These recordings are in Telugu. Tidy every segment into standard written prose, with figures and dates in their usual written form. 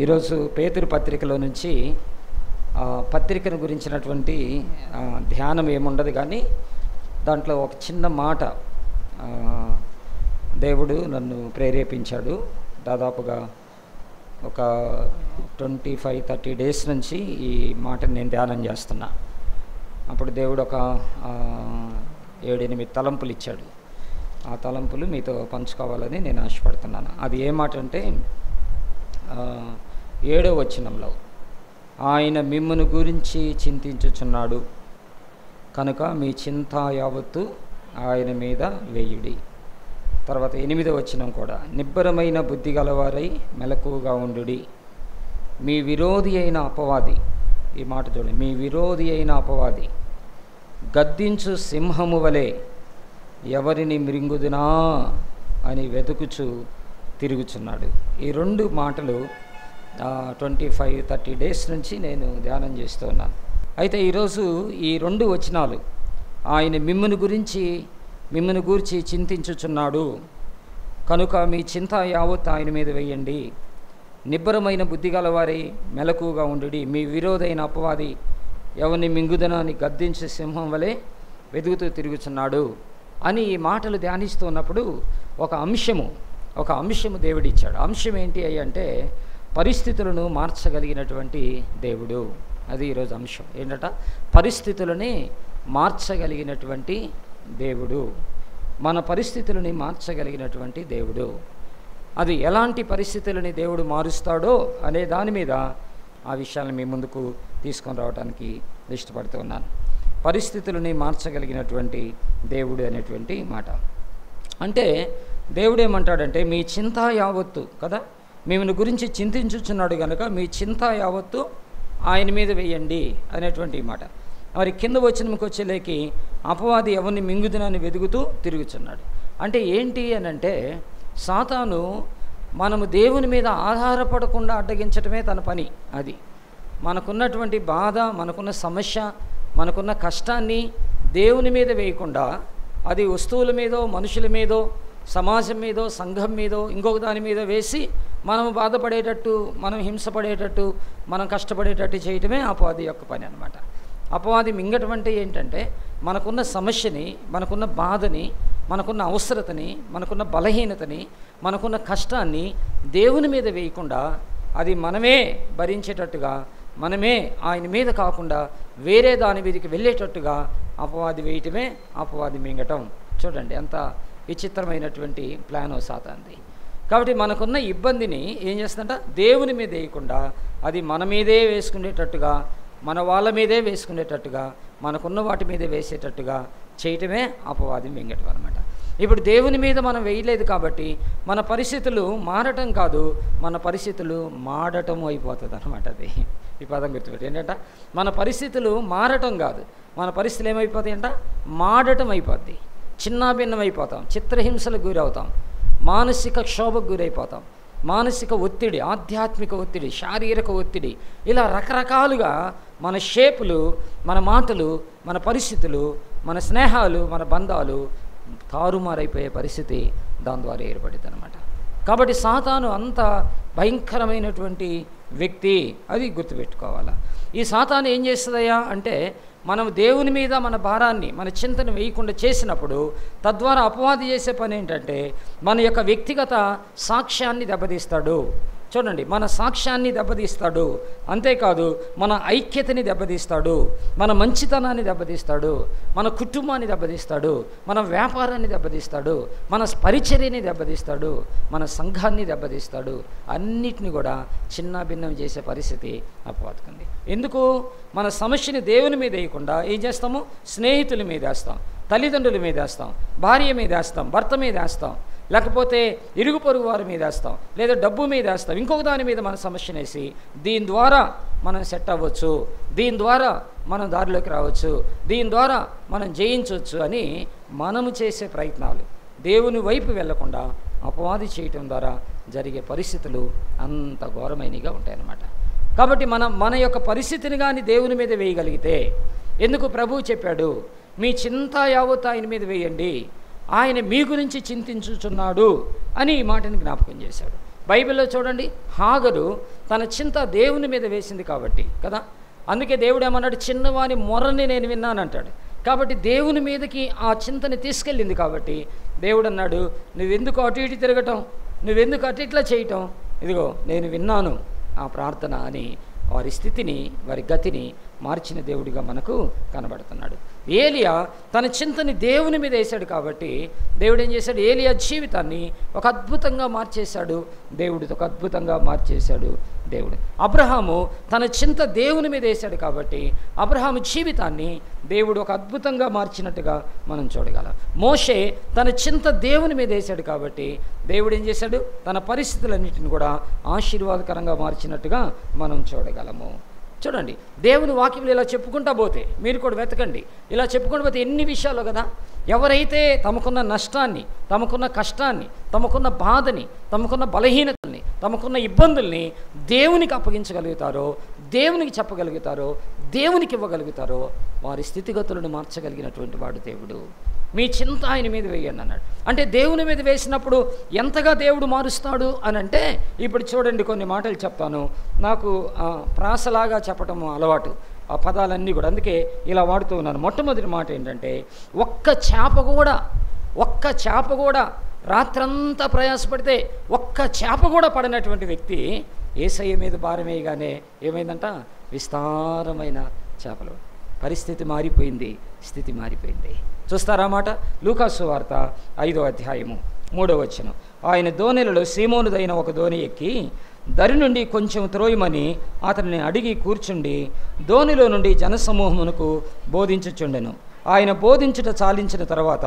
ఈరోజు పేతురు పత్రికలో నుంచి పత్రికను గురించినటువంటి ధ్యానం ఏముండదు, కానీ దాంట్లో ఒక చిన్న మాట దేవుడు నన్ను ప్రేరేపించాడు. దాదాపుగా ఒక 25-30 డేస్ నుంచి ఈ మాటను నేను ధ్యానం చేస్తున్నా. అప్పుడు దేవుడు ఒక 7-8 తలంపులు ఇచ్చాడు. ఆ తలంపులు మీతో పంచుకోవాలని నేను ఆశపడుతున్నాను. అది ఏ మాట అంటే 7వ వచనంలో, ఆయన మిమ్మును గురించి చింతించుచున్నాడు కనుక మీ చింత యావత్తు ఆయన మీద వేయుడి. తర్వాత 8వ వచనం కూడా, నిబ్బరమైన బుద్ధి గలవారై మెలకువగా ఉండుడి. మీ విరోధి అయిన అపవాది, ఈ మాట చూడండి, మీ విరోధి అయిన అపవాది గద్దించు సింహము వలె ఎవరిని మృంగుదునా అని వెతుకుచు తిరుగుచున్నాడు. ఈ 2 మాటలు 25-30 డేస్ నుంచి నేను ధ్యానం చేస్తూ ఉన్నాను. అయితే ఈరోజు ఈ 2 వచనాలు, ఆయన మిమ్మును గూర్చి చింతించుచున్నాడు కనుక మీ చింత యావత్ ఆయన మీద వేయండి. నిబ్బరమైన బుద్ధి గలవారై మెలకువగా ఉండుడి. మీ విరోధైన అపవాది ఎవరిని మింగుదనని గద్దించే సింహం వలె వెతుకుతూ తిరుగుచున్నాడు అని ఈ మాటలు ధ్యానిస్తున్నప్పుడు ఒక అంశము దేవుడిచ్చాడు. అంశం ఏంటి అంటే పరిస్థితులను మార్చగలిగినటువంటి దేవుడు. అది ఈరోజు అంశం ఏంటట, పరిస్థితులని మార్చగలిగినటువంటి దేవుడు, మన పరిస్థితులని మార్చగలిగినటువంటి దేవుడు. అది ఎలాంటి పరిస్థితులని దేవుడు మారుస్తాడో అనే దాని మీద ఆ విషయాలను మీ ముందుకు తీసుకొని రావడానికి ఇష్టపడుతూ ఉన్నాను. పరిస్థితులని మార్చగలిగినటువంటి దేవుడు అనేటువంటి మాట అంటే దేవుడు ఏమంటాడంటే, మీ చింత యావత్తు కదా, మిమ్మల్ని గురించి చింతించుచున్నాడు కనుక మీ చింత యావత్తు ఆయన మీద వేయండి అనేటువంటి మాట. మరి కింద వచనంకి వచ్చేలేకి, అపవాది ఎవరిని మింగుదునని వెతుకుతూ తిరుగుచున్నాడు అంటే ఏంటి అని అంటే, సాతాను మనము దేవుని మీద ఆధారపడకుండా అడ్డగించటమే తన పని. అది మనకున్నటువంటి బాధ, మనకున్న సమస్య, మనకున్న కష్టాన్ని దేవుని మీద వేయకుండా అది వస్తువుల మీదో, మనుషుల మీదో, సమాజం మీదో, సంఘం మీదో, ఇంకొక దాని మీద వేసి మనం బాధపడేటట్టు, మనం హింసపడేటట్టు, మనం కష్టపడేటట్టు చేయటమే అపవాది యొక్క పని అన్నమాట. అపవాది మింగటం అంటే ఏంటంటే, మనకున్న సమస్యని, మనకున్న బాధని, మనకున్న అవసరతని, మనకున్న బలహీనతని, మనకున్న కష్టాన్ని దేవుని మీద వేయకుండా అది మనమే భరించేటట్టుగా, మనమే ఆయన మీద కాకుండా వేరే దాని మీదకి వెళ్ళేటట్టుగా అపవాది వేయటమే అపవాది మింగటం. చూడండి ఎంత విచిత్రమైనటువంటి ప్లానో సాతాంది. కాబట్టి మనకున్న ఇబ్బందిని ఏం చేస్తుందంట, దేవుని మీద వేయకుండా అది మన మీదే వేసుకునేటట్టుగా, మన వాళ్ళ మీదే వేసుకునేటట్టుగా, మనకున్న వాటి మీదే వేసేటట్టుగా చేయటమే అపవాది మింగటం అనమాట. ఇప్పుడు దేవుని మీద మనం వేయలేదు కాబట్టి మన పరిస్థితులు మారటం కాదు, మన పరిస్థితులు మాడటం అయిపోతుంది అనమాట. అది ఈ పదం గుర్తుపెట్టి ఏంటంట, మన పరిస్థితులు మారటం కాదు, మన పరిస్థితులు ఏమైపోతాయి అంట, మాడటం అయిపోద్ది. చిన్నాభిన్నం అయిపోతాం, చిత్రహింసలకు గురవుతాం, మానసిక క్షోభకు గురైపోతాం, మానసిక ఒత్తిడి, ఆధ్యాత్మిక ఒత్తిడి, శారీరక ఒత్తిడి, ఇలా రకరకాలుగా మన షేపులు, మన మాటలు, మన పరిస్థితులు, మన స్నేహాలు, మన బంధాలు తారుమారైపోయే పరిస్థితి దాని ద్వారా ఏర్పడింది అనమాట. కాబట్టి సాతాను అంత భయంకరమైనటువంటి వ్యక్తి, అది గుర్తుపెట్టుకోవాలా. ఈ సాతాను ఏం చేస్తుందయ్యా అంటే, మనం దేవుని మీద మన భారాన్ని, మన చింతను వేయకుండా చేసినప్పుడు తద్వారా అపవాది చేసే పని ఏంటంటే, మన యొక్క వ్యక్తిగత సాక్ష్యాన్ని దెబ్బతీస్తాడు. చూడండి, మన సాక్ష్యాన్ని దెబ్బతీస్తాడు, అంతేకాదు మన ఐక్యతని దెబ్బతీస్తాడు, మన మంచితనాన్ని దెబ్బతీస్తాడు, మన కుటుంబాన్ని దెబ్బతీస్తాడు, మన వ్యాపారాన్ని దెబ్బతీస్తాడు, మన పరిచర్యని దెబ్బతీస్తాడు, మన సంఘాన్ని దెబ్బతీస్తాడు. అన్నిటిని కూడా చిన్న భిన్నం చేసే పరిస్థితి అపవాదుకుంది. ఎందుకు? మన సమస్యని దేవుని మీద వేయకుండా ఏం చేస్తాము, స్నేహితుల మీద వేస్తాం, తల్లిదండ్రుల మీద వేస్తాం, భార్య మీద వేస్తాం, భర్త మీద వేస్తాం, లేకపోతే ఇరుగు పొరుగు వారి మీద వేస్తాం, లేదా డబ్బు మీద వేస్తాం, ఇంకొక దాని మీద మన సమస్యను వేసి దీని ద్వారా మనం సెట్ అవ్వచ్చు, దీని ద్వారా మనం దారిలోకి రావచ్చు, దీని ద్వారా మనం జయించవచ్చు అని మనము చేసే ప్రయత్నాలు దేవుని వైపు వెళ్లకుండా అపవాది చేయటం ద్వారా జరిగే పరిస్థితులు అంత ఘోరమైనగా ఉంటాయన్నమాట. కాబట్టి మన యొక్క పరిస్థితిని కానీ దేవుని మీద వేయగలిగితే, ఎందుకు ప్రభువు చెప్పాడు, మీ చింత యావత్ ఆయన మీద వేయండి, ఆయన మీ గురించి చింతించుచున్నాడు అని ఈ మాటని జ్ఞాపకం చేశాడు. బైబిల్లో చూడండి, హాగరు తన చింత దేవుని మీద వేసింది కాబట్టి కదా. అందుకే దేవుడు ఏమన్నాడు, చిన్నవాని మొరని నేను విన్నానంటాడు. కాబట్టి దేవుని మీదకి ఆ చింతని తీసుకెళ్ళింది కాబట్టి దేవుడు అన్నాడు, నువ్వెందుకు అటు ఇటు తిరగటం, నువ్వెందుకు అటు ఇట్లా చేయటం, ఇదిగో నేను విన్నాను ఆ ప్రార్థన అని వారి స్థితిని, వారి గతిని మార్చిన దేవుడిగా మనకు కనబడుతున్నాడు. ఏలియా తన చింతని దేవుని మీద వేశాడు కాబట్టి దేవుడు ఏం చేశాడు, ఏలియా జీవితాన్ని ఒక అద్భుతంగా మార్చేశాడు దేవుడు, ఒక అద్భుతంగా మార్చేశాడు దేవుడు. అబ్రహాము తన చింత దేవుని మీద వేశాడు కాబట్టి అబ్రహాము జీవితాన్ని దేవుడు ఒక అద్భుతంగా మార్చినట్టుగా మనం చూడగలం. మోషే తన చింత దేవుని మీద వేశాడు కాబట్టి దేవుడు ఏం చేశాడు, తన పరిస్థితులన్నింటిని కూడా ఆశీర్వాదకరంగా మార్చినట్టుగా మనం చూడగలము. చూడండి, దేవుని వాక్యంలో ఇలా చెప్పుకుంటా పోతే, మీరు కూడా వెతకండి, ఇలా చెప్పుకుంటూ పోతే ఎన్ని విషయాలు కదా. ఎవరైతే తమకున్న నష్టాన్ని, తమకున్న కష్టాన్ని, తమకున్న బాధని, తమకున్న బలహీనతల్ని, తమకున్న ఇబ్బందుల్ని దేవునికి అప్పగించగలుగుతారో, దేవునికి చెప్పగలుగుతారో, దేవునికి ఇవ్వగలుగుతారో వారి స్థితిగతులను మార్చగలిగినటువంటి వాడు దేవుడు. మీ చింత ఆయన మీద వేయండి అన్నాడు. అంటే దేవుని మీద వేసినప్పుడు ఎంతగా దేవుడు మారుస్తాడు అని అంటే, ఇప్పుడు చూడండి కొన్ని మాటలు చెప్తాను. నాకు ప్రాసలాగా చెప్పటం అలవాటు, ఆ పదాలన్నీ కూడా, అందుకే ఇలా వాడుతూ ఉన్నాను. మొట్టమొదటి మాట ఏంటంటే, ఒక్క చేప కూడా రాత్రంతా ప్రయాసపడితే ఒక్క చేప కూడా పడినటువంటి వ్యక్తి యేసయ్య మీద భారం వేయగానే ఏమైందంట, విస్తారమైన చేపలు. పరిస్థితి మారిపోయింది, స్థితి మారిపోయింది. చూస్తారా మాట, లూకాసు వార్త 5వ అధ్యాయము 3వ వచనం. ఆయన దోణిలలో సీమోనుదైన ఒక దోణి ఎక్కి దరి నుండి కొంచెం త్రోయమని అతనిని అడిగి కూర్చుండి దోణిలో నుండి జనసమూహమునకు బోధించుచుండెను. ఆయన బోధించుట చాలించిన తర్వాత,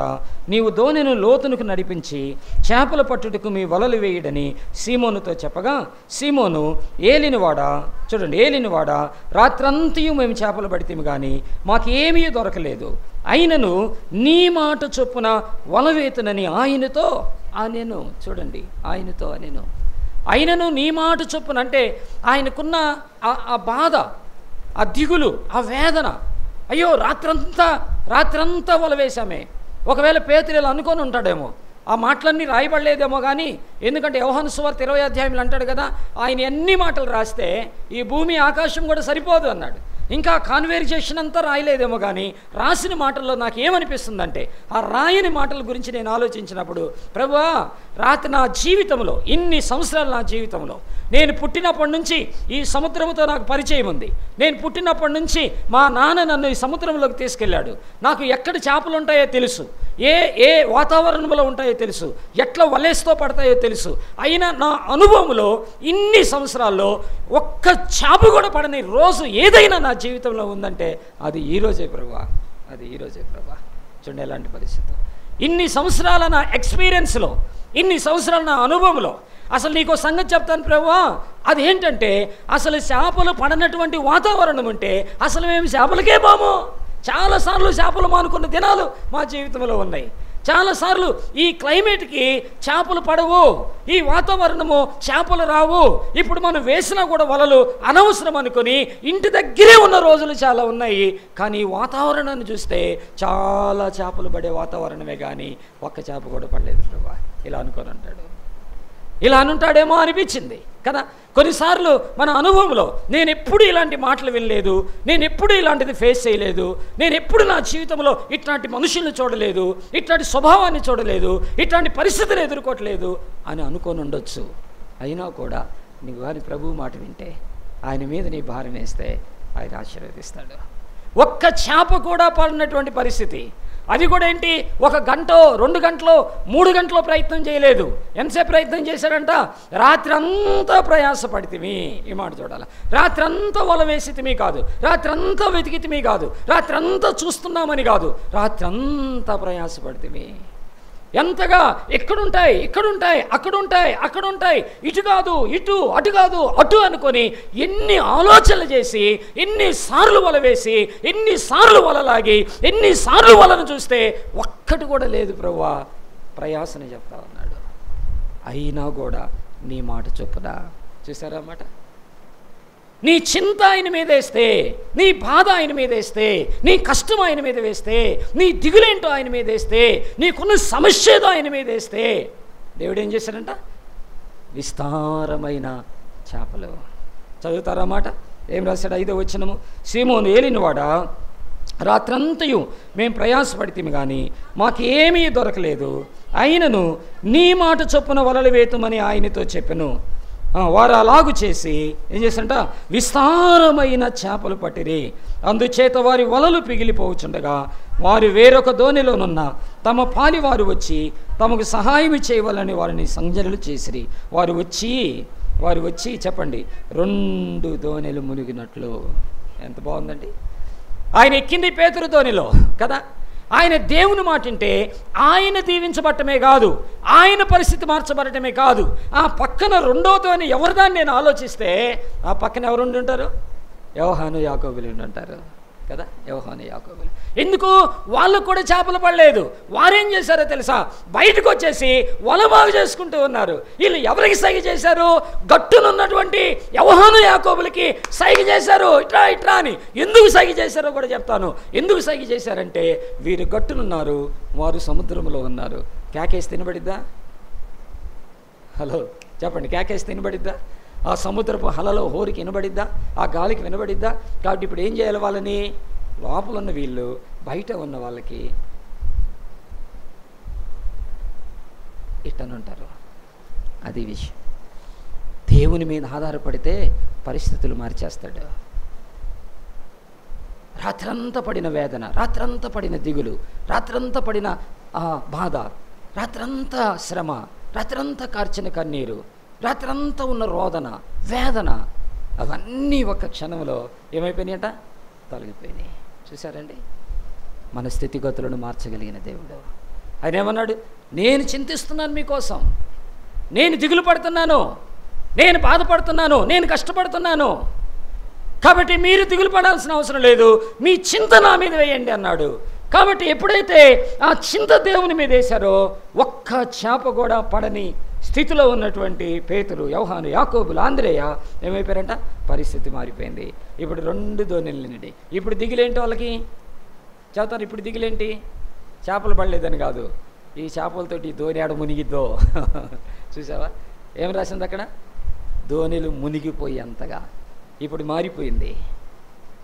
నీవు దోణిను లోతునకు నడిపించి చేపల పట్టుటకు మీ వలలు వేయడని సీమోనుతో చెప్పగా, సీమోను ఏలినవాడా, చూడండి, ఏలినవాడా, రాత్రంతయు మేము చేపలు పడితేమి కానీ మాకేమీ దొరకలేదు, అయినను నీ మాట చొప్పున వలవేతునని ఆయనతో అనెను. చూడండి, ఆయనతో అనెను. ఆయనను నీ మాట చొప్పున అంటే ఆయనకున్న ఆ బాధ, ఆ దిగులు, ఆ వేదన, అయ్యో రాత్రంతా వల వేశామే. ఒకవేళ పేతురు ఇలా అనుకొని ఉంటాడేమో, ఆ మాటలన్నీ రాయబడలేదేమో కానీ, ఎందుకంటే యోహాను సువార్త 20వ అధ్యాయంలో అంటాడు కదా, ఆయన ఎన్ని మాటలు రాస్తే ఈ భూమి ఆకాశం కూడా సరిపోదు అన్నాడు. ఇంకా కాన్వర్జేషన్ అంతా రాయలేదేమో కానీ రాసిన మాటల్లో నాకు ఏమనిపిస్తుందంటే, ఆ రాయని మాటల గురించి నేను ఆలోచించినప్పుడు, ప్రభువా, రాత్రి నా జీవితంలో, ఇన్ని సంవత్సరాలు నా జీవితంలో, నేను పుట్టినప్పటి నుంచి ఈ సముద్రంతో నాకు పరిచయం ఉంది. నేను పుట్టినప్పటి నుంచి మా నాన్న నన్ను ఈ సముద్రంలోకి తీసుకెళ్ళాడు. నాకు ఎక్కడ చేపలు ఉంటాయో తెలుసు, ఏ వాతావరణంలో ఉంటాయో తెలుసు, ఎట్లా వలేస్తో పడతాయో తెలుసు. అయినా నా అనుభవంలో ఇన్ని సంవత్సరాల్లో ఒక్క చేప కూడా పడని రోజు ఏదైనా నా జీవితంలో ఉందంటే అది ఈరోజే ప్రభువా, అది ఈరోజే ప్రభువా. చూడండి ఎలాంటి పరిస్థితి. ఇన్ని సంవత్సరాల నా ఎక్స్పీరియన్స్లో, ఇన్ని సంవత్సరాల నా అనుభవంలో అసలు నీకో సంగతి చెప్తాను ప్రభువా, అది ఏంటంటే అసలు చేపలు పడనటువంటి వాతావరణం ఉంటే అసలు మేము చేపలకే పోము. చాలాసార్లు చేపలు మానుకున్న దినాలు మా జీవితంలో ఉన్నాయి. చాలాసార్లు ఈ క్లైమేట్కి చేపలు పడవు, ఈ వాతావరణము చేపలు రావు, ఇప్పుడు మనం వేసినా కూడా వలలు అనవసరం అనుకొని ఇంటి దగ్గరే ఉన్న రోజులు చాలా ఉన్నాయి. కానీ ఈ వాతావరణాన్ని చూస్తే చాలా చేపలు పడే వాతావరణమే కానీ ఒక్క చేప కూడా పడలేదు ప్రభా, ఇలా అనుకొని అంటాడు. ఇలా అనుంటాడేమో అనిపించింది కదా. కొన్నిసార్లు మన అనుభవంలో నేను ఎప్పుడు ఇలాంటి మాటలు వినలేదు, నేను ఎప్పుడు ఇలాంటిది ఫేస్ చేయలేదు, నేను ఎప్పుడు నా జీవితంలో ఇట్లాంటి మనుషుల్ని చూడలేదు, ఇట్లాంటి స్వభావాన్ని చూడలేదు, ఇట్లాంటి పరిస్థితులు ఎదుర్కోవట్లేదు అని అనుకొని ఉండొచ్చు. అయినా కూడా నీకు వారి ప్రభువు మాట వింటే, ఆయన మీద నీ భారం వేస్తే ఆయన ఆశీర్వదిస్తాడు. ఒక్క చేప కూడా పడినటువంటి పరిస్థితి, అది కూడా ఏంటి, 1 గంట 2 గంటలో 3 గంటలో ప్రయత్నం చేయలేదు. ఎంతసేపు ప్రయత్నం చేశాడంట, రాత్రంతా ప్రయాసపడితిమి. ఈ మాట చూడాలి. రాత్రంతా వల వేసితిమి కాదు, రాత్రంతా వెతికితిమి కాదు, రాత్రంతా చూస్తున్నామని కాదు, రాత్రంతా ప్రయాసపడితిమి. ఎంతగా ఎక్కడుంటాయి, ఇక్కడుంటాయి, అక్కడుంటాయి, ఇటు కాదు ఇటు, అటు కాదు అటు అనుకొని ఎన్ని ఆలోచనలు చేసి, ఎన్నిసార్లు వల వేసి, ఎన్నిసార్లు వలలాగి, ఎన్నిసార్లు వలను చూస్తే ఒక్కటి కూడా లేదు ప్రభువా, ప్రయాసని చెప్తా ఉన్నాడు. అయినా కూడా నీ మాట చొప్పున. చూసారా మాట, నీ చింత ఆయన మీద వేస్తే, నీ బాధ ఆయన మీద వేస్తే, నీ కష్టం ఆయన మీద వేస్తే, నీ దిగులేంటో ఆయన మీద వేస్తే, నీకున్న సమస్య ఏదో ఆయన మీద వేస్తే, దేవుడు ఏం చేశాడంట, విస్తారమైన చేపలు. చదువుతారా మాట? ఏం రాశాడు? 5వ వచనము, సీమోను ఏలినవాడా, రాత్రంతయు మేము ప్రయాసపడితేమి కానీ మాకేమీ దొరకలేదు, అయినను నీ మాట చొప్పున వలలు వేతుమని ఆయనతో చెప్పెను. వారు అలాగు చేసి ఏం చేశారంట? విస్తారమైన చేపలు పట్టిరి. అందుచేత వారి వలలు పిగిలిపోవచ్చుండగా వారు వేరొక దోణిలోనున్న తమ పాలివారు వచ్చి తమకు సహాయం చేయవాలని వారిని సంజ్ఞలు చేసిరి. వారు వచ్చి చెప్పండి, 2 దోణెలు మునిగినట్లు. ఎంత బాగుందండి! ఆయన ఎక్కింది పేతురు దోణిలో కదా. ఆయన దేవుని మాట వింటే ఆయన దీవించబట్టమే కాదు, ఆయన పరిస్థితి మార్చబడటమే కాదు, ఆ పక్కన 2వ దోణి ఎవరిదాన్ని నేను ఆలోచిస్తే ఆ పక్కన ఎవరు ఉండి ఉంటారు? యోహాను యాకోబులు ఉండి ఉంటారు కదా. యోహాను యాకోబులు ఎందుకు? వాళ్ళకు కూడా చేపలు పడలేదు. వారేం చేశారో తెలుసా? బయటకు వచ్చేసి వల బాగు చేసుకుంటూ ఉన్నారు. వీళ్ళు ఎవరికి సైగ చేశారు? గట్టునున్నటువంటి యోహాను యాకోబులకి సైగ చేశారు, ఇట్రా ఇట్రా అని. ఎందుకు సైగ చేశారో కూడా చెప్తాను. ఎందుకు సైగ చేశారంటే వీరు గట్టునున్నారు, వారు సముద్రంలో ఉన్నారు. కేకేసి తినబడిద్దా? హలో చెప్పండి, కేకేసి తినబడిద్దా? ఆ సముద్రపు హలలో హోరికి వినబడిద్దా? ఆ గాలికి వినబడిద్దా? కాబట్టి ఇప్పుడు ఏం చేయాలి? వాళ్ళని లోపల ఉన్న వీళ్ళు బయట ఉన్న వాళ్ళకి ఇట్టనుంటారు. అది విషయం. దేవుని మీద ఆధారపడితే పరిస్థితులు మార్చేస్తాడు. రాత్రంతా పడిన వేదన, రాత్రంతా పడిన దిగులు, రాత్రంతా పడిన బాధ, రాత్రంతా శ్రమ, రాత్రంతా కార్చిన కన్నీరు, రాత్రంతా ఉన్న రోదన, వేదన, అవన్నీ ఒక క్షణంలో ఏమైపోయినాయట? తొలగిపోయినాయి. చూసారండి? మన స్థితిగతులను మార్చగలిగిన దేవుడు. ఆయన ఏమన్నాడు? నేను చింతిస్తున్నాను మీకోసం, నేను దిగులు పడుతున్నాను, నేను బాధపడుతున్నాను, నేను కష్టపడుతున్నాను, కాబట్టి మీరు దిగులు పడాల్సిన అవసరం లేదు, మీ చింత నా మీద వేయండి అన్నాడు. కాబట్టి ఎప్పుడైతే ఆ చింత దేవుని మీద వేశారో ఒక్క చేప కూడా పడని స్థితిలో ఉన్నటువంటి పేతురు, యోహాను, యాకోబులు, ఆంద్రేయ ఏమైపోయారంట? పరిస్థితి మారిపోయింది. ఇప్పుడు 2 దోణిలు నిండి. ఇప్పుడు దిగులేంటి వాళ్ళకి? చెబుతారు. ఇప్పుడు దిగులేంటి? చేపలు పడలేదని కాదు, ఈ చేపలతోటి దోణి ఆడ మునిగిద్దో. చూసావా ఏం రాసింది అక్కడ? దోణిలు మునిగిపోయేంతగా ఇప్పుడు మారిపోయింది.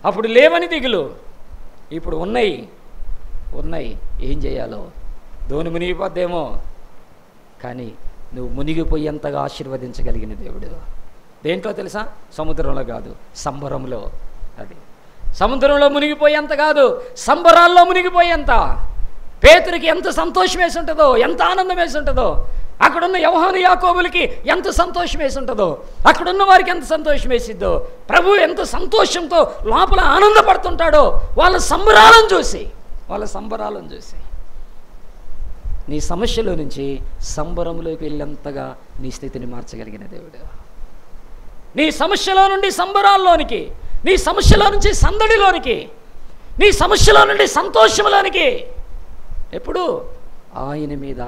అప్పుడు లేవని దిగులు, ఇప్పుడు ఉన్నాయి. ఏం చేయాలో? దోణి మునిగిపోద్దేమో, కానీ నువ్వు మునిగిపోయేంతగా ఆశీర్వదించగలిగిన దేవుడు. దేంట్లో తెలుసా? సముద్రంలో కాదు, సంబరంలో. అది సముద్రంలో మునిగిపోయేంత కాదు, సంబరాల్లో మునిగిపోయేంత. పేతురికి ఎంత సంతోషం వేసి ఉంటుందో, ఎంత ఆనందం వేసి ఉంటుందో, అక్కడున్న యోహాను యాకోబులకి ఎంత సంతోషం వేసి ఉంటుందో, అక్కడున్న వారికి ఎంత సంతోషం వేసిద్దో, ప్రభు ఎంత సంతోషంతో లోపల ఆనందపడుతుంటాడో వాళ్ళ సంబరాలను చూసి. నీ సమస్యలో నుంచి సంబరంలోకి వెళ్ళేంతగా నీ స్థితిని మార్చగలిగిన దేవుడు. నీ సమస్యలో నుండి సంబరాల్లోనికి, నీ సమస్యలో నుంచి సందడిలోనికి, నీ సమస్యలో నుండి సంతోషంలోనికి ఎప్పుడు? ఆయన మీద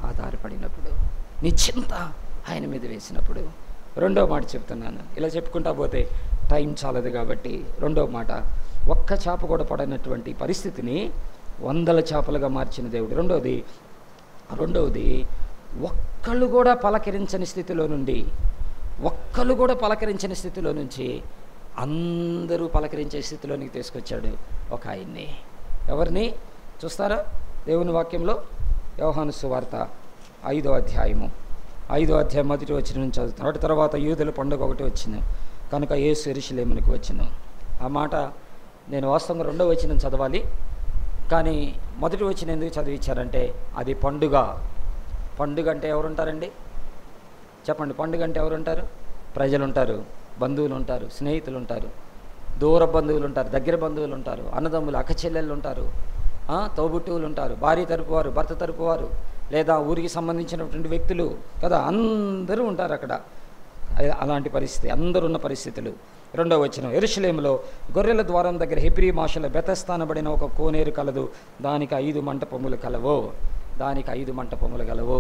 ఆధారపడినప్పుడు, నీ చింత ఆయన మీద వేసినప్పుడు. 2వ మాట చెప్తున్నాను, ఇలా చెప్పుకుంటా పోతే టైం చాలదు కాబట్టి 2వ మాట, ఒక్క చేప కూడా పడనటువంటి పరిస్థితిని 100 చేపలుగా మార్చిన దేవుడు. రెండవది ఒక్కళ్ళు కూడా పలకరించని స్థితిలో నుంచి అందరూ పలకరించే స్థితిలోనికి తీసుకొచ్చాడు ఒక ఆయన్ని. ఎవరిని చూస్తారా? దేవుని వాక్యంలో యోహాను సువార్త 5వ అధ్యాయం 1వ వచనం నుంచి చదువుతాను. వాటి తర్వాత యూదుల పండుగ ఒకటి వచ్చింది కనుక యేసు యెరూషలేమునకు వచ్చెను. ఆ మాట నేను వాస్తవంగా 2వ వచనం చదవాలి, కానీ 1వ వచనం ఎందుకు చదివించారంటే అది పండుగ. పండుగ అంటే ఎవరుంటారండి? చెప్పండి. పండుగ అంటే ఎవరుంటారు? ప్రజలు ఉంటారు, బంధువులు ఉంటారు, స్నేహితులు ఉంటారు, దూర బంధువులు ఉంటారు, దగ్గర బంధువులు ఉంటారు, అన్నదమ్ములు, అక్క చెల్లెళ్ళు ఉంటారు, తోబుట్టువులు ఉంటారు, భార్య తరపు వారు, భర్త తరపు వారు, లేదా ఊరికి సంబంధించినటువంటి వ్యక్తులు కదా, అందరూ ఉంటారు అక్కడ. అలాంటి పరిస్థితి, అందరున్న పరిస్థితులు. 2వ వచనం, యెరూషలేములో గొర్రెల ద్వారం దగ్గర హెబ్రీ భాషలో బెతస్దా అనబడిన ఒక కోనేరు కలదు, దానికి 5 మంటపములు కలవు.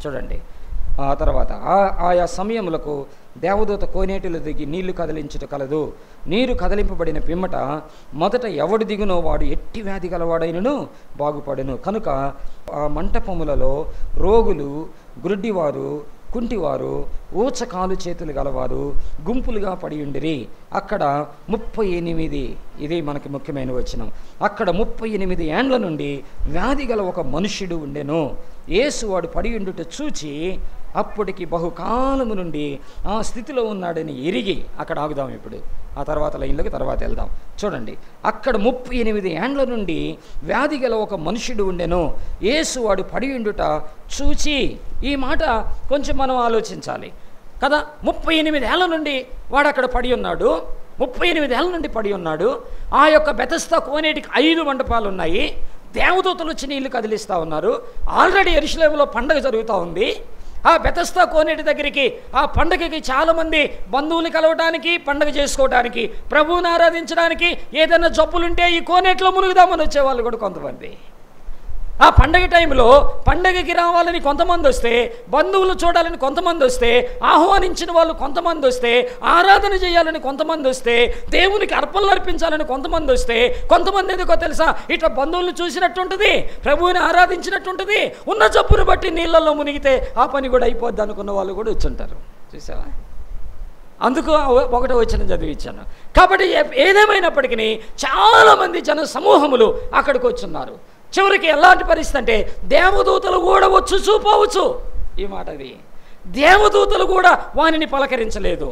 చూడండి. ఆ తర్వాత ఆయా సమయములకు దేవదూత కోనేటిలో దిగి నీళ్లు కదిలించుట కలదు. నీరు కదిలింపబడిన పిమ్మట మొదట ఎవడు దిగునో వాడు ఎట్టి వ్యాధి గలవాడైనను బాగుపడును. కనుక ఆ మంటపములలో రోగులు, గుడ్డివారు, కుంటివారు, ఊచకాలు చేతులు గలవారు గుంపులుగా పడి ఉండిరి. అక్కడ 38, ఇది మనకి ముఖ్యమైన వచనం, అక్కడ 38 ఏండ్ల నుండి వ్యాధి గల ఒక మనుష్యుడు ఉండెను. యేసు వాడు పడి ఉండుట చూచి అప్పటికి బహుకాలము నుండి ఆ స్థితిలో ఉన్నాడని ఎరిగి, అక్కడ ఆగుదాం ఇప్పుడు, ఆ తర్వాత లైన్లోకి తర్వాత వెళ్దాం. చూడండి, అక్కడ 38 ఏండ్ల నుండి వ్యాధి గల ఒక మనుషుడు ఉండెను. యేసు వాడు పడి ఉండుట చూచి, ఈ మాట కొంచెం మనం ఆలోచించాలి కదా. 38 ఏళ్ల నుండి వాడు అక్కడ పడి ఉన్నాడు. 38 ఏళ్ల నుండి పడి ఉన్నాడు. ఆ యొక్క బెతస్దా కోనేటికి 5 మండపాలు ఉన్నాయి. దేవదూతలు వచ్చి నీళ్లు కదిలిస్తూ ఉన్నారు. ఆల్రెడీ యెరూషలేములో పండగ జరుగుతూ ఉంది. ఆ బెతస్దా కోనేటి దగ్గరికి ఆ పండగకి చాలామంది బంధువులు కలవడానికి, పండగ చేసుకోవడానికి, ప్రభువుని ఆరాధించడానికి, ఏదైనా జబ్బులుంటే ఈ కోనేటిలో మునుగుదామని వచ్చేవాళ్ళు కూడా కొంతమంది. ఆ పండగ టైంలో పండగకి రావాలని కొంతమంది వస్తే, బంధువులు చూడాలని కొంతమంది వస్తే, ఆహ్వానించిన వాళ్ళు కొంతమంది వస్తే, ఆరాధన చేయాలని కొంతమంది వస్తే, దేవునికి అర్పణలు అర్పించాలని కొంతమంది వస్తే, కొంతమంది ఎందుకో తెలుసా, ఇట్లా బంధువులను చూసినట్టుంటుంది, ప్రభువుని ఆరాధించినట్టుంటుంది, ఉన్న జబ్బును బట్టి నీళ్ళల్లో మునిగితే ఆ పని కూడా అయిపోద్ది అనుకున్న వాళ్ళు కూడా వచ్చుంటారు. చూసావా? అందుకు 1వ వచనం చదివించాను. కాబట్టి ఏదేమైనప్పటికీ చాలామంది జన సమూహములు అక్కడికి వచ్చున్నారు. చివరికి ఎలాంటి పరిస్థితి అంటే దేవదూతలు కూడా వచ్చు చూపవచ్చు. ఈ మాట అది, దేవదూతలు కూడా వానిని పలకరించలేదు.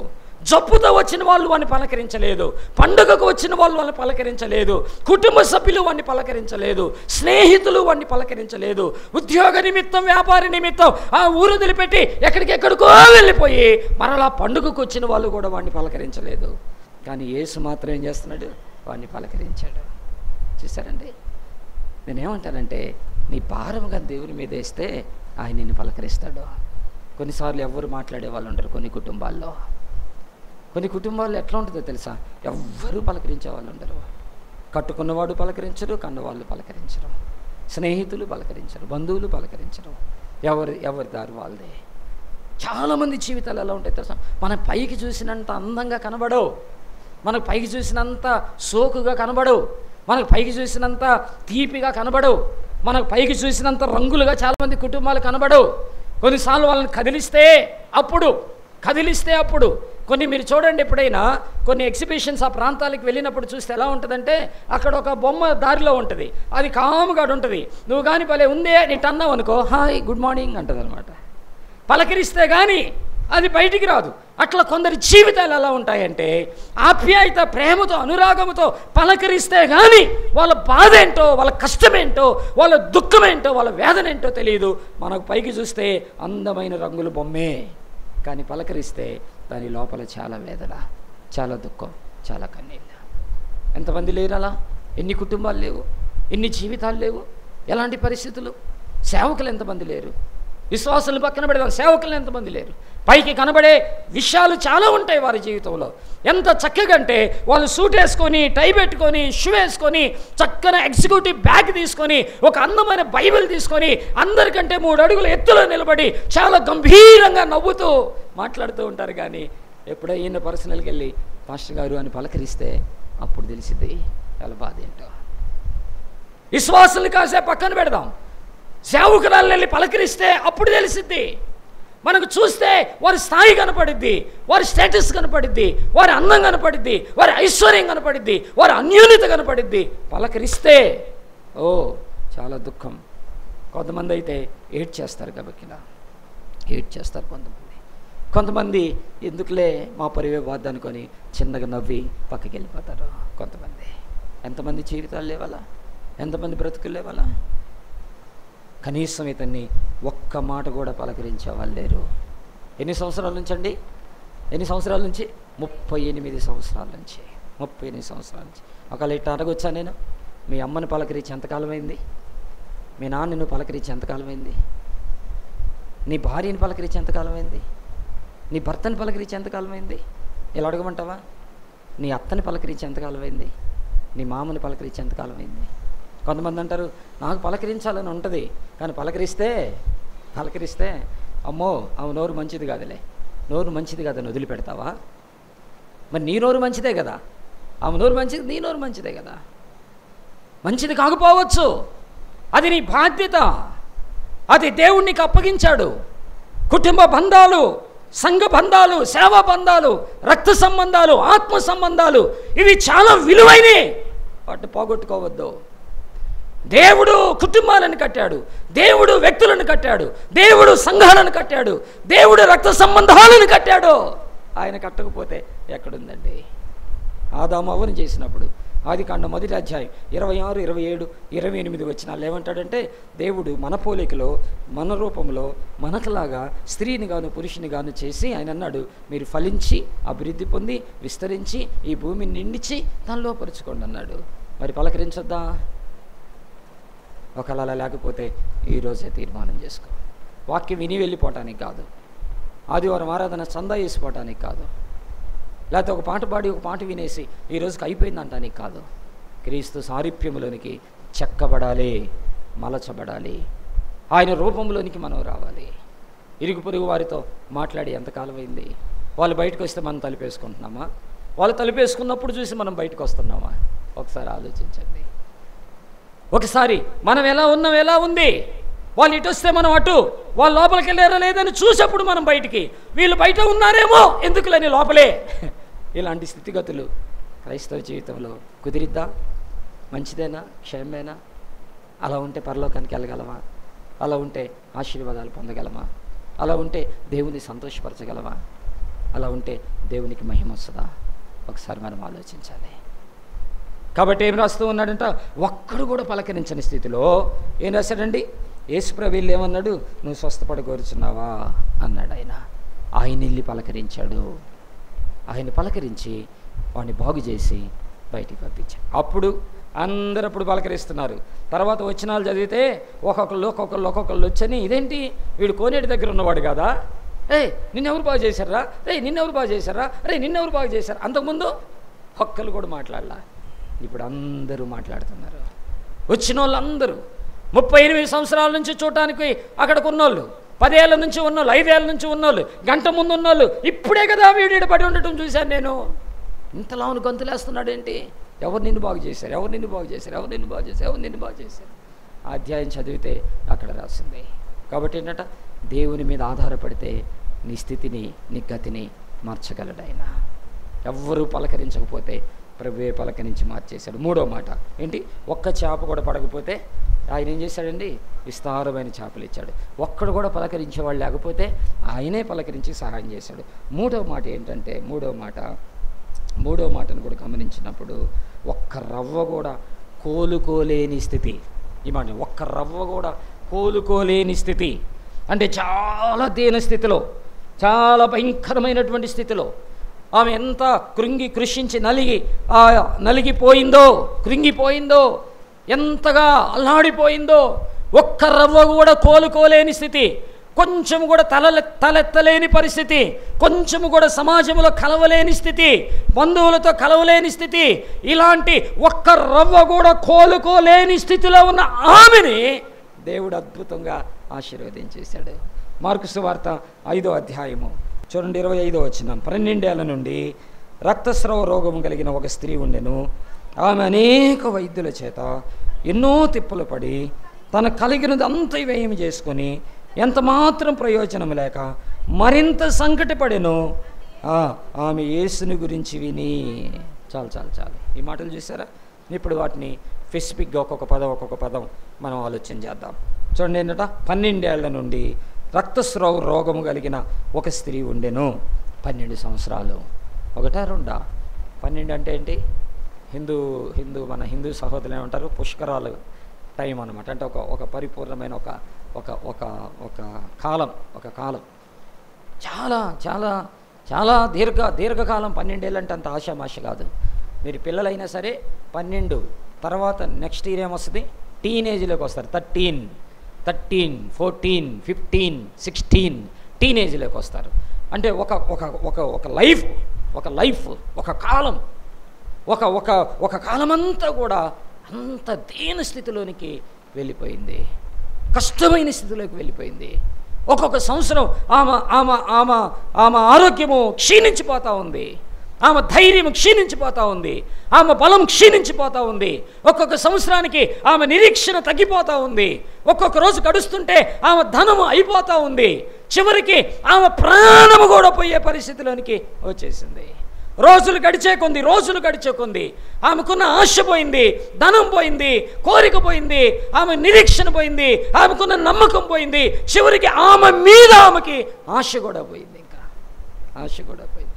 జబ్బుతో వచ్చిన వాళ్ళు వాడిని పలకరించలేదు. పండుగకు వచ్చిన వాళ్ళు వాళ్ళని పలకరించలేదు. కుటుంబ సభ్యులు వాడిని పలకరించలేదు. స్నేహితులు వాడిని పలకరించలేదు. ఉద్యోగ నిమిత్తం, వ్యాపార నిమిత్తం ఆ ఊరు వదిలిపెట్టి ఎక్కడికెక్కడికో వెళ్ళిపోయి మరలా పండుగకు వచ్చిన వాళ్ళు కూడా వాడిని పలకరించలేదు. కానీ యేసు మాత్రం ఏం చేస్తున్నాడు? వాడిని పలకరించాడు. చూసారండి? నేనేమంటానంటే, నీ భారముగా దేవుని మీద వేస్తే ఆయన నిన్ను పలకరిస్తాడు. కొన్నిసార్లు ఎవరు మాట్లాడే వాళ్ళు ఉండరు. కొన్ని కుటుంబాల్లో ఎట్లా ఉంటుందో తెలుసా, ఎవ్వరూ పలకరించే వాళ్ళు ఉండరు. కట్టుకున్నవాడు పలకరించరు, కన్నవాళ్ళు పలకరించరు, స్నేహితులు పలకరించరు, బంధువులు పలకరించరు. ఎవరి దారి వాళ్ళదే. చాలామంది జీవితాలు ఎలా ఉంటాయి తెలుసా, మనం పైకి చూసినంత అందంగా కనబడవు, మనకు పైకి చూసినంత సోకుగా కనబడవు, మనకు పైకి చూసినంత తీపిగా కనబడవు, మనకు పైకి చూసినంత రంగులుగా చాలామంది కుటుంబాలు కనబడవు. కొన్నిసార్లు వాళ్ళని కదిలిస్తే అప్పుడు కొన్ని మీరు చూడండి, ఎప్పుడైనా కొన్ని ఎగ్జిబిషన్స్ ఆ ప్రాంతాలకు వెళ్ళినప్పుడు చూస్తే ఎలా ఉంటుందంటే, అక్కడ ఒక బొమ్మ దారిలో ఉంటుంది, అది కాముగా ఉంటుంది. నువ్వు కానీ భలే ఉందే నీ అన్నావు అనుకో, హాయ్ గుడ్ మార్నింగ్ అంటుంది అనమాట. పలకరిస్తే కానీ అది బయటికి రాదు. అట్లా కొందరి జీవితాలు ఎలా ఉంటాయంటే, ఆప్యాయత, ప్రేమతో, అనురాగంతో పలకరిస్తే కానీ వాళ్ళ బాధ ఏంటో, వాళ్ళ కష్టమేంటో, వాళ్ళ దుఃఖమేంటో, వాళ్ళ వేదన ఏంటో తెలియదు. మనకు పైకి చూస్తే అందమైన రంగుల బొమ్మే, కానీ పలకరిస్తే దాని లోపల చాలా వేదన, చాలా దుఃఖం, చాలా కన్నీళ్ళు. ఎంతమంది లేరు అలా? ఎన్ని కుటుంబాలు లేవు, ఎన్ని జీవితాలు లేవు, ఎలాంటి పరిస్థితులు. సేవకులు ఎంతమంది లేరు? విశ్వాసులను పక్కన పెడదాం, సేవకులు ఎంతమంది లేరు? పైకి కనబడే విషయాలు చాలా ఉంటాయి వారి జీవితంలో. ఎంత చక్కగా అంటే, వాళ్ళు సూట్ వేసుకొని, టై పెట్టుకొని, షూ వేసుకొని, చక్కన ఎగ్జిక్యూటివ్ బ్యాగ్ తీసుకొని, ఒక అందమైన బైబిల్ తీసుకొని, అందరికంటే 3 అడుగుల ఎత్తులో నిలబడి చాలా గంభీరంగా నవ్వుతూ మాట్లాడుతూ ఉంటారు. కానీ ఎప్పుడైనా పర్సనల్కి వెళ్ళి పాస్టర్ గారు అని పలకరిస్తే అప్పుడు తెలిసిద్ది వాళ్ళ బాధ ఏంటో. విశ్వాసులు కాసేపు పక్కన పెడదాం, సేవకురాలను వెళ్ళి పలకరిస్తే అప్పుడు తెలిసిద్ది. మనకు చూస్తే వారి స్థాయి కనపడిద్ది, వారి స్టేటస్ కనపడిద్ది, వారి అందం కనపడిద్ది, వారి ఐశ్వర్యం కనపడిద్ది, వారి అన్యోన్యత కనపడిద్ది. పలకరిస్తే చాలా దుఃఖం. కొంతమంది అయితే ఏడ్ చేస్తారు, కాబట్టి ఏడ్ చేస్తారు. కొంతమంది ఎందుకులే మా పరివే బాధ అనుకొని చిన్నగా నవ్వి పక్కకి వెళ్ళిపోతారు. కొంతమంది, ఎంతమంది జీవితాలు లేవాలా, ఎంతమంది బ్రతుకులు లేవాలా. కనీసం ఇతన్ని ఒక్క మాట కూడా పలకరించే వాళ్ళు లేరు. ఎన్ని సంవత్సరాల నుంచి అండి? ఎన్ని సంవత్సరాల నుంచి? 38 సంవత్సరాల నుంచి. 38 సంవత్సరాల నుంచి. ఒకవేళ ఇట్లా అడగొచ్చా నేను? మీ అమ్మని పలకరించి ఎంతకాలమైంది? మీ నాన్నను పలకరించి ఎంతకాలమైంది? నీ భార్యని పలకరించి ఎంతకాలమైంది? నీ భర్తని పలకరించి ఎంతకాలమైంది? ఇలా అడగమంటావా? నీ అత్తని పలకరించి ఎంతకాలమైంది? నీ మామని పలకరించి ఎంతకాలమైంది? కొంతమంది అంటారు, నాకు పలకరించాలని ఉంటుంది, కానీ పలకరిస్తే అమ్మో ఆమె నోరు మంచిది కాదులే, నోరు మంచిది కాదని వదిలిపెడతావా? మరి నీ నోరు మంచిదే కదా, ఆమె నోరు మంచిది, నీ నోరు మంచిదే కదా. మంచిది కాకపోవచ్చు, అది నీ బాధ్యత, అది దేవుడు నీకు అప్పగించాడు. కుటుంబ బంధాలు, సంఘ బంధాలు, సేవా బంధాలు, రక్త సంబంధాలు, ఆత్మ సంబంధాలు, ఇవి చాలా విలువైనవి. వాటిని పోగొట్టుకోవద్దు. దేవుడు కుటుంబాలను కట్టాడు, దేవుడు వ్యక్తులను కట్టాడు, దేవుడు సంఘాలను కట్టాడు, దేవుడు రక్త సంబంధాలను కట్టాడు. ఆయన కట్టకపోతే ఎక్కడుందండి? ఆదాము అవ్వను చేసినప్పుడు ఆదికాండం 1వ అధ్యాయం 26, 27, 28 వచనాలు ఏమంటాడంటే, దేవుడు మన పోలికలో, మన రూపంలో, మనకులాగా స్త్రీని గాను పురుషుని గాను చేసి ఆయన అన్నాడు, మీరు ఫలించి అభివృద్ధి పొంది విస్తరించి ఈ భూమిని నిండించి దానిలో పరుచుకోండి అన్నాడు. మరి పలకరించొద్దా? ఒకవేళ అలా లేకపోతే ఈరోజే తీర్మానం చేసుకో. వాక్యం విని వెళ్ళిపోవటానికి కాదు, ఆదివారం ఆరాధన చందా వేసిపోవటానికి కాదు, లేకపోతే ఒక పాట పాడి ఒక పాట వినేసి ఈ రోజుకి అయిపోయింది అంటానికి కాదు. క్రీస్తు సారూప్యములోనికి చెక్కబడాలి, మలచబడాలి, ఆయన రూపంలోనికి మనం రావాలి. ఇరుగు పొరుగు వారితో మాట్లాడి ఎంతకాలం అయింది? వాళ్ళు బయటకు వస్తే మనం తలుపేసుకుంటున్నామా? వాళ్ళు తలుపేసుకున్నప్పుడు చూసి మనం బయటకు వస్తున్నామా? ఒకసారి ఆలోచించండి. ఒకసారి మనం ఎలా ఉన్నాం, ఎలా ఉంది, వాళ్ళు ఇటు వస్తే మనం అటు, వాళ్ళు లోపలికి వెళ్ళారో లేదని చూసేప్పుడు మనం బయటికి, వీళ్ళు బయట ఉన్నారేమో ఎందుకులని లోపలే. ఇలాంటి స్థితిగతులు క్రైస్తవ జీవితంలో కుదిరిద్దా? మంచిదేనా? క్షేమేనా? అలా ఉంటే పరలోకానికి వెళ్ళగలమా? అలా ఉంటే ఆశీర్వాదాలు పొందగలమా? అలా ఉంటే దేవుని సంతోషపరచగలమా? అలా ఉంటే దేవునికి మహిమ వస్తుందా? ఒకసారి మనం ఆలోచించాలి. కాబట్టి ఏం రాస్తూ ఉన్నాడంట, ఒక్కడు కూడా పలకరించని స్థితిలో ఏం రాశాడండి? యేసుప్రభు ఏమన్నాడు? నువ్వు స్వస్థపడగోరుచున్నావా అన్నాడు. ఆయన వెళ్ళి పలకరించాడు. ఆయన పలకరించి వాడిని బాగు చేసి బయటికి పంపించాడు. అప్పుడు అందరూ అప్పుడు పలకరిస్తున్నారు. తర్వాత వచనాలు చదివితే ఒక్కొక్కళ్ళు వచ్చని, ఇదేంటి వీడు కోనేటి దగ్గర ఉన్నవాడు కదా, నిన్నెవరు బాగు చేశారా, నిన్నెవరు బాగు చేశారా, నిన్నెవరు బాగు చేశారా? అంతకుముందు ఒక్కరు కూడా మాట్లాడలా. ఇప్పుడు అందరూ మాట్లాడుతున్నారు. వచ్చిన వాళ్ళందరూ 38 సంవత్సరాల నుంచి చూడటానికి అక్కడికి ఉన్నోళ్ళు, 10 ఏళ్ళ నుంచి ఉన్నోళ్ళు, 5 ఏళ్ళ నుంచి ఉన్నోళ్ళు, గంట ముందు ఉన్నోళ్ళు, ఇప్పుడే కదా వీడియో పడి ఉండటం చూశాను నేను. ఇంతలా గొంతులేస్తున్నాడు ఏంటి? ఎవరు నిన్ను బాగు చేశారు, ఎవరు నిన్ను బాగు చేశారు, ఎవరు నిన్ను బాగు చేశారు, ఎవరు నిన్ను బాగు చేశారు? ఆ అధ్యాయం చదివితే అక్కడ రాసింది. కాబట్టి ఏంటంట, దేవుని మీద ఆధారపడితే నీ స్థితిని, నీ గతిని మార్చగలడు ఆయన. ఎవ్వరూ పలకరించకపోతే ప్రభువే పలకరించి మార్చేశాడు. 3వ మాట ఏంటి? ఒక్క చేప కూడా పడకపోతే ఆయన ఏం చేశాడండి? విస్తారమైన చేపలు ఇచ్చాడు. ఒక్కడు కూడా పలకరించేవాళ్ళు లేకపోతే ఆయనే పలకరించి సహాయం చేశాడు. 3వ మాట ఏంటంటే, మూడవ మాటను కూడా గమనించినప్పుడు ఒక్క రవ్వ కూడా కోలుకోలేని స్థితి. ఈ మాట, ఒక్క రవ్వ కూడా కోలుకోలేని స్థితి అంటే చాలా దీన స్థితిలో, చాలా భయంకరమైనటువంటి స్థితిలో ఆమె ఎంత కృషించి నలిగిపోయిందో, కృంగిపోయిందో, ఎంతగా అల్లాడిపోయిందో. ఒక్క రవ్వ కూడా కోలుకోలేని స్థితి, కొంచెం కూడా తలెత్తలేని పరిస్థితి, కొంచెము కూడా సమాజంలో కలవలేని స్థితి, బంధువులతో కలవలేని స్థితి, ఇలాంటి ఒక్క రవ్వ కూడా కోలుకోలేని స్థితిలో ఉన్న ఆమెని దేవుడు అద్భుతంగా ఆశీర్వదించేశాడు. మార్కు సువార్త 5వ అధ్యాయము చూడండి, 25వ వచనం. 12 ఏళ్ల నుండి రక్తస్రావ రోగం కలిగిన ఒక స్త్రీ ఉండెను. ఆమె అనేక వైద్యుల చేత ఎన్నో తిప్పలు పడి తన కలిగినది అంత వ్యయం చేసుకొని ఎంత మాత్రం ప్రయోజనం లేక మరింత సంకటపడెను. ఆమె యేసుని గురించి విని. చాలు ఈ మాటలు చూసారా? ఇప్పుడు వాటిని స్పెసిఫిక్గా ఒక్కొక్క పదం మనం ఆలోచన చేద్దాం. చూడండి ఏంటట, 12 ఏళ్ల నుండి రక్తస్రావ రోగము కలిగిన ఒక స్త్రీ ఉండెను. 12 సంవత్సరాలు. 1 2 12 అంటే ఏంటి? మన హిందూ సహోదరులు ఏమంటారు? పుష్కరాలు టైం అనమాట. అంటే ఒక పరిపూర్ణమైన ఒక కాలం. చాలా చాలా చాలా దీర్ఘకాలం. 12 ఏళ్ళు అంటే అంత ఆశామాష కాదు. మీరు పిల్లలైనా సరే 12 తర్వాత నెక్స్ట్ ఇయర్ ఏమొస్తుంది? టీనేజ్లోకి వస్తారు. 13, 14, 15, 16 టీనేజ్లోకి వస్తారు. అంటే ఒక లైఫ్ ఒక కాలం, ఒక కాలమంతా కూడా అంత దీన స్థితిలోనికి వెళ్ళిపోయింది, కష్టమైన స్థితిలోకి వెళ్ళిపోయింది. ఒక్కొక్క సంవత్సరం ఆమె ఆరోగ్యము క్షీణించిపోతూ ఉంది. ఆమె ధైర్యం క్షీణించిపోతూ ఉంది, ఆమె బలం క్షీణించిపోతూ ఉంది. ఒక్కొక్క సంవత్సరానికి ఆమె నిరీక్షణ తగ్గిపోతూ ఉంది. ఒక్కొక్క రోజు గడుస్తుంటే ఆమె ధనము అయిపోతూ ఉంది. చివరికి ఆమె ప్రాణము కూడా పోయే పరిస్థితిలోనికి వచ్చేసింది. రోజులు గడిచే కొంది ఆమెకున్న ఆశ పోయింది, ధనం పోయింది, కోరిక పోయింది, ఆమె నిరీక్షణ పోయింది, ఆమెకున్న నమ్మకం పోయింది. చివరికి ఆమె మీద ఆమెకి ఆశ కూడా పోయింది. ఇంకా ఆశ కూడా పోయింది.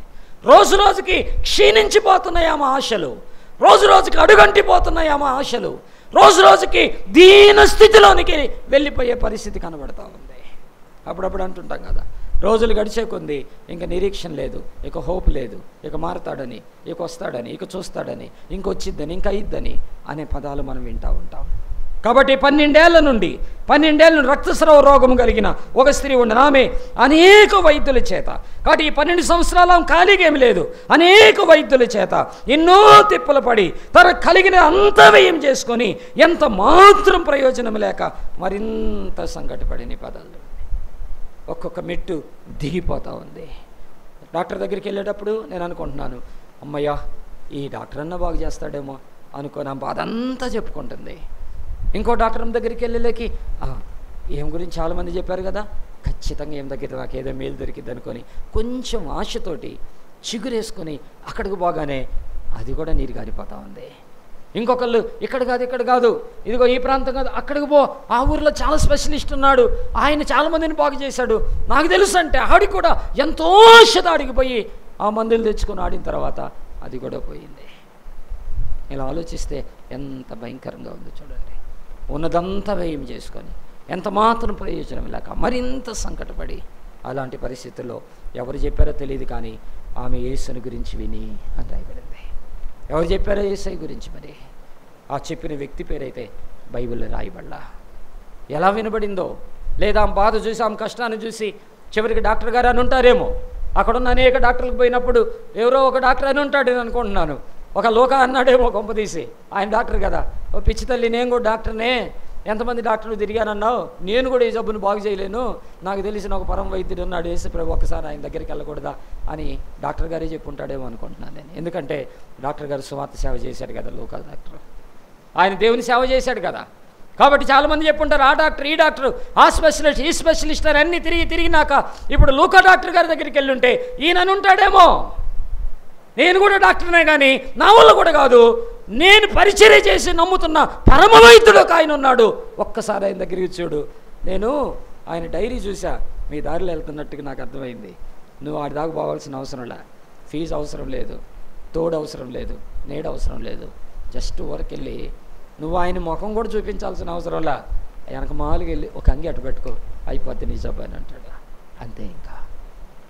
రోజు రోజుకి క్షీణించిపోతున్నాయి ఆమె ఆశలు, రోజు రోజుకి అడుగంటిపోతున్నాయి ఆమె ఆశలు, రోజు రోజుకి దీన స్థితిలోనికి వెళ్ళిపోయే పరిస్థితి కనబడతా ఉంది. అప్పుడప్పుడు అంటుంటాం కదా, రోజులు గడిచే కొంది ఇంకా నిరీక్షణ లేదు, ఇక హోప్ లేదు, ఇక మారతాడని, ఇక వస్తాడని, ఇక చూస్తాడని, ఇంకొచ్చిద్దని, ఇంకా ఇద్దని అనే పదాలు మనం వింటూ ఉంటాం. కాబట్టి 12 ఏళ్ల నుండి రక్తస్రావ రోగము కలిగిన ఒక స్త్రీ ఉండను. ఆమె అనేక వైద్యుల చేత, కాబట్టి ఈ 12 సంవత్సరాలు ఆమె ఖాళీగా ఏమి లేదు, అనేక వైద్యుల చేత ఎన్నో తిప్పలు పడి తన కలిగిన అంత వ్యయం చేసుకొని ఎంత మాత్రం ప్రయోజనం లేక మరింత సంకటపడిన పదాలు. ఒక్కొక్క మెట్టు దిగిపోతూ ఉంది. డాక్టర్ దగ్గరికి వెళ్ళేటప్పుడు నేను అనుకుంటున్నాను, అమ్మయ్యా ఈ డాక్టర్ అన్నా బాగు చేస్తాడేమో అనుకోని ఆ బాధ అంతా చెప్పుకుంటుంది. ఇంకో డాక్టర్ దగ్గరికి వెళ్ళలేకి ఏం గురించి చాలామంది చెప్పారు కదా, ఖచ్చితంగా ఏం దగ్గర నాకు ఏదో మేలు దొరికింది అనుకొని కొంచెం ఆశతోటి చిగురేసుకొని అక్కడికి పోగానే అది కూడా నీరు గారిపోతూ ఉంది. ఇంకొకళ్ళు ఇక్కడ కాదు ఇదిగో ఈ ప్రాంతం కాదు అక్కడికి పో, ఆ ఊరిలో చాలా స్పెషలిస్ట్ ఉన్నాడు, ఆయన చాలామందిని బాగు చేశాడు నాకు తెలుసు అంటే ఆడికి కూడా ఎంతో ఆశత ఆడికిపోయి ఆ మందులు తెచ్చుకొని ఆడిన తర్వాత అది కూడా పోయింది. ఇలా ఆలోచిస్తే ఎంత భయంకరంగా ఉందో చూడండి. ఉన్నదంతా వ్యయం చేసుకొని ఎంత మాత్రం ప్రయోజనం లేక మరింత సంకటపడి అలాంటి పరిస్థితుల్లో ఎవరు చెప్పారో తెలియదు, కానీ ఆమె యేసుని గురించి విని అని రాయబడింది. ఎవరు చెప్పారో యేసై గురించి, మరి ఆ చెప్పిన వ్యక్తి పేరైతే బైబిల్లో రాయబడలా. ఎలా వినబడిందో, లేదా ఆమె బాధ చూసి ఆమె కష్టాన్ని చూసి చివరికి డాక్టర్ గారు అని ఉంటారేమో. అక్కడున్న అనేక డాక్టర్లకు పోయినప్పుడు ఎవరో ఒక డాక్టర్ అని ఉంటాడు నేను అనుకుంటున్నాను. ఒక లోక అన్నాడేమో కొంపదీసి, ఆయన డాక్టర్ కదా. ఓ పిచ్చి తల్లి, నేను కూడా డాక్టర్నే, ఎంతమంది డాక్టర్లు తిరిగానన్నావు, నేను కూడా ఈ జబ్బును బాగు చేయలేను, నాకు తెలిసిన ఒక పరమ వైద్యుడు ఉన్నాడు యేసుప్రభు, ఒక్కసారి ఆయన దగ్గరికి వెళ్ళకూడదా అని డాక్టర్ గారే చెప్పుంటాడేమో అనుకుంటున్నాను నేను. ఎందుకంటే డాక్టర్ గారు సువార్త సేవ చేశాడు కదా, లోకల్ డాక్టర్, ఆయన దేవుని సేవ చేశాడు కదా. కాబట్టి చాలామంది చెప్పుంటారు ఆ డాక్టర్ ఈ డాక్టర్ ఆ స్పెషలిస్ట్ ఈ స్పెషలిస్ట్ అని అన్నీ తిరిగినాక ఇప్పుడు లోకల్ డాక్టర్ గారి దగ్గరికి వెళ్ళుంటే ఈయన ఉంటాడేమో. నేను కూడా డాక్టర్నే, కానీ నా వల్ల కూడా కాదు, నేను పరిచర్య చేసి నమ్ముతున్న పరమ వైద్యుడు ఒక ఆయన ఉన్నాడు, ఒక్కసారి ఆయన దగ్గరికి చూడు. నేను ఆయన డైరీ చూసా, మీ దారిలో వెళ్తున్నట్టుగా నాకు అర్థమైంది, నువ్వు ఆడి దాకా పోవాల్సిన అవసరం లే, ఫీజు అవసరం లేదు, తోడు అవసరం లేదు, నీడ అవసరం లేదు, జస్ట్ ఊరికి వెళ్ళి నువ్వు ఆయన ముఖం కూడా చూపించాల్సిన అవసరంలా, వెనక మామూలుగా వెళ్ళి ఒక అంగి అటు పెట్టుకో, అయిపోద్ది నీ జబ్బు అని అంటాడు. అంతే. ఇంకా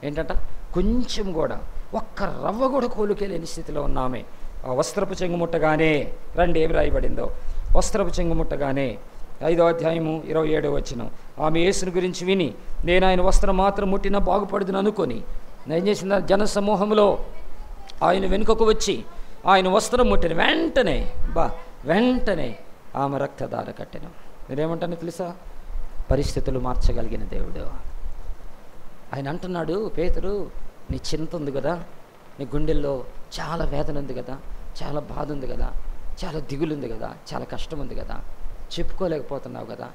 ఏంటంట, కొంచెం కూడా ఒక్క రవ్వ కూడా కోలుకెళ్ళని స్థితిలో ఉన్నామే. ఆ వస్త్రపు చెంగుముట్టగానే, రండి ఏమి రాయబడిందో, వస్త్రపు చెంగుముట్టగానే 5వ అధ్యాయము 27వ వచనం, ఆమె యేసుని గురించి విని నేను ఆయన వస్త్రం మాత్రం ముట్టినా బాగుపడుదును అనుకొని నేను చేసిన జన సమూహంలో ఆయన వెనుకకు వచ్చి ఆయన వస్త్రం ముట్టిన వెంటనే ఆమె రక్తధార కట్టిన. నేనేమంటానో తెలుసా, పరిస్థితులు మార్చగలిగిన దేవుడు ఆయన. అంటున్నాడు పేతురు, నీ చింత ఉంది కదా, నీ గుండెల్లో చాలా వేదన ఉంది కదా, చాలా బాధ ఉంది కదా, చాలా దిగులు ఉంది కదా, చాలా కష్టం ఉంది కదా, చెప్పుకోలేకపోతున్నావు కదా,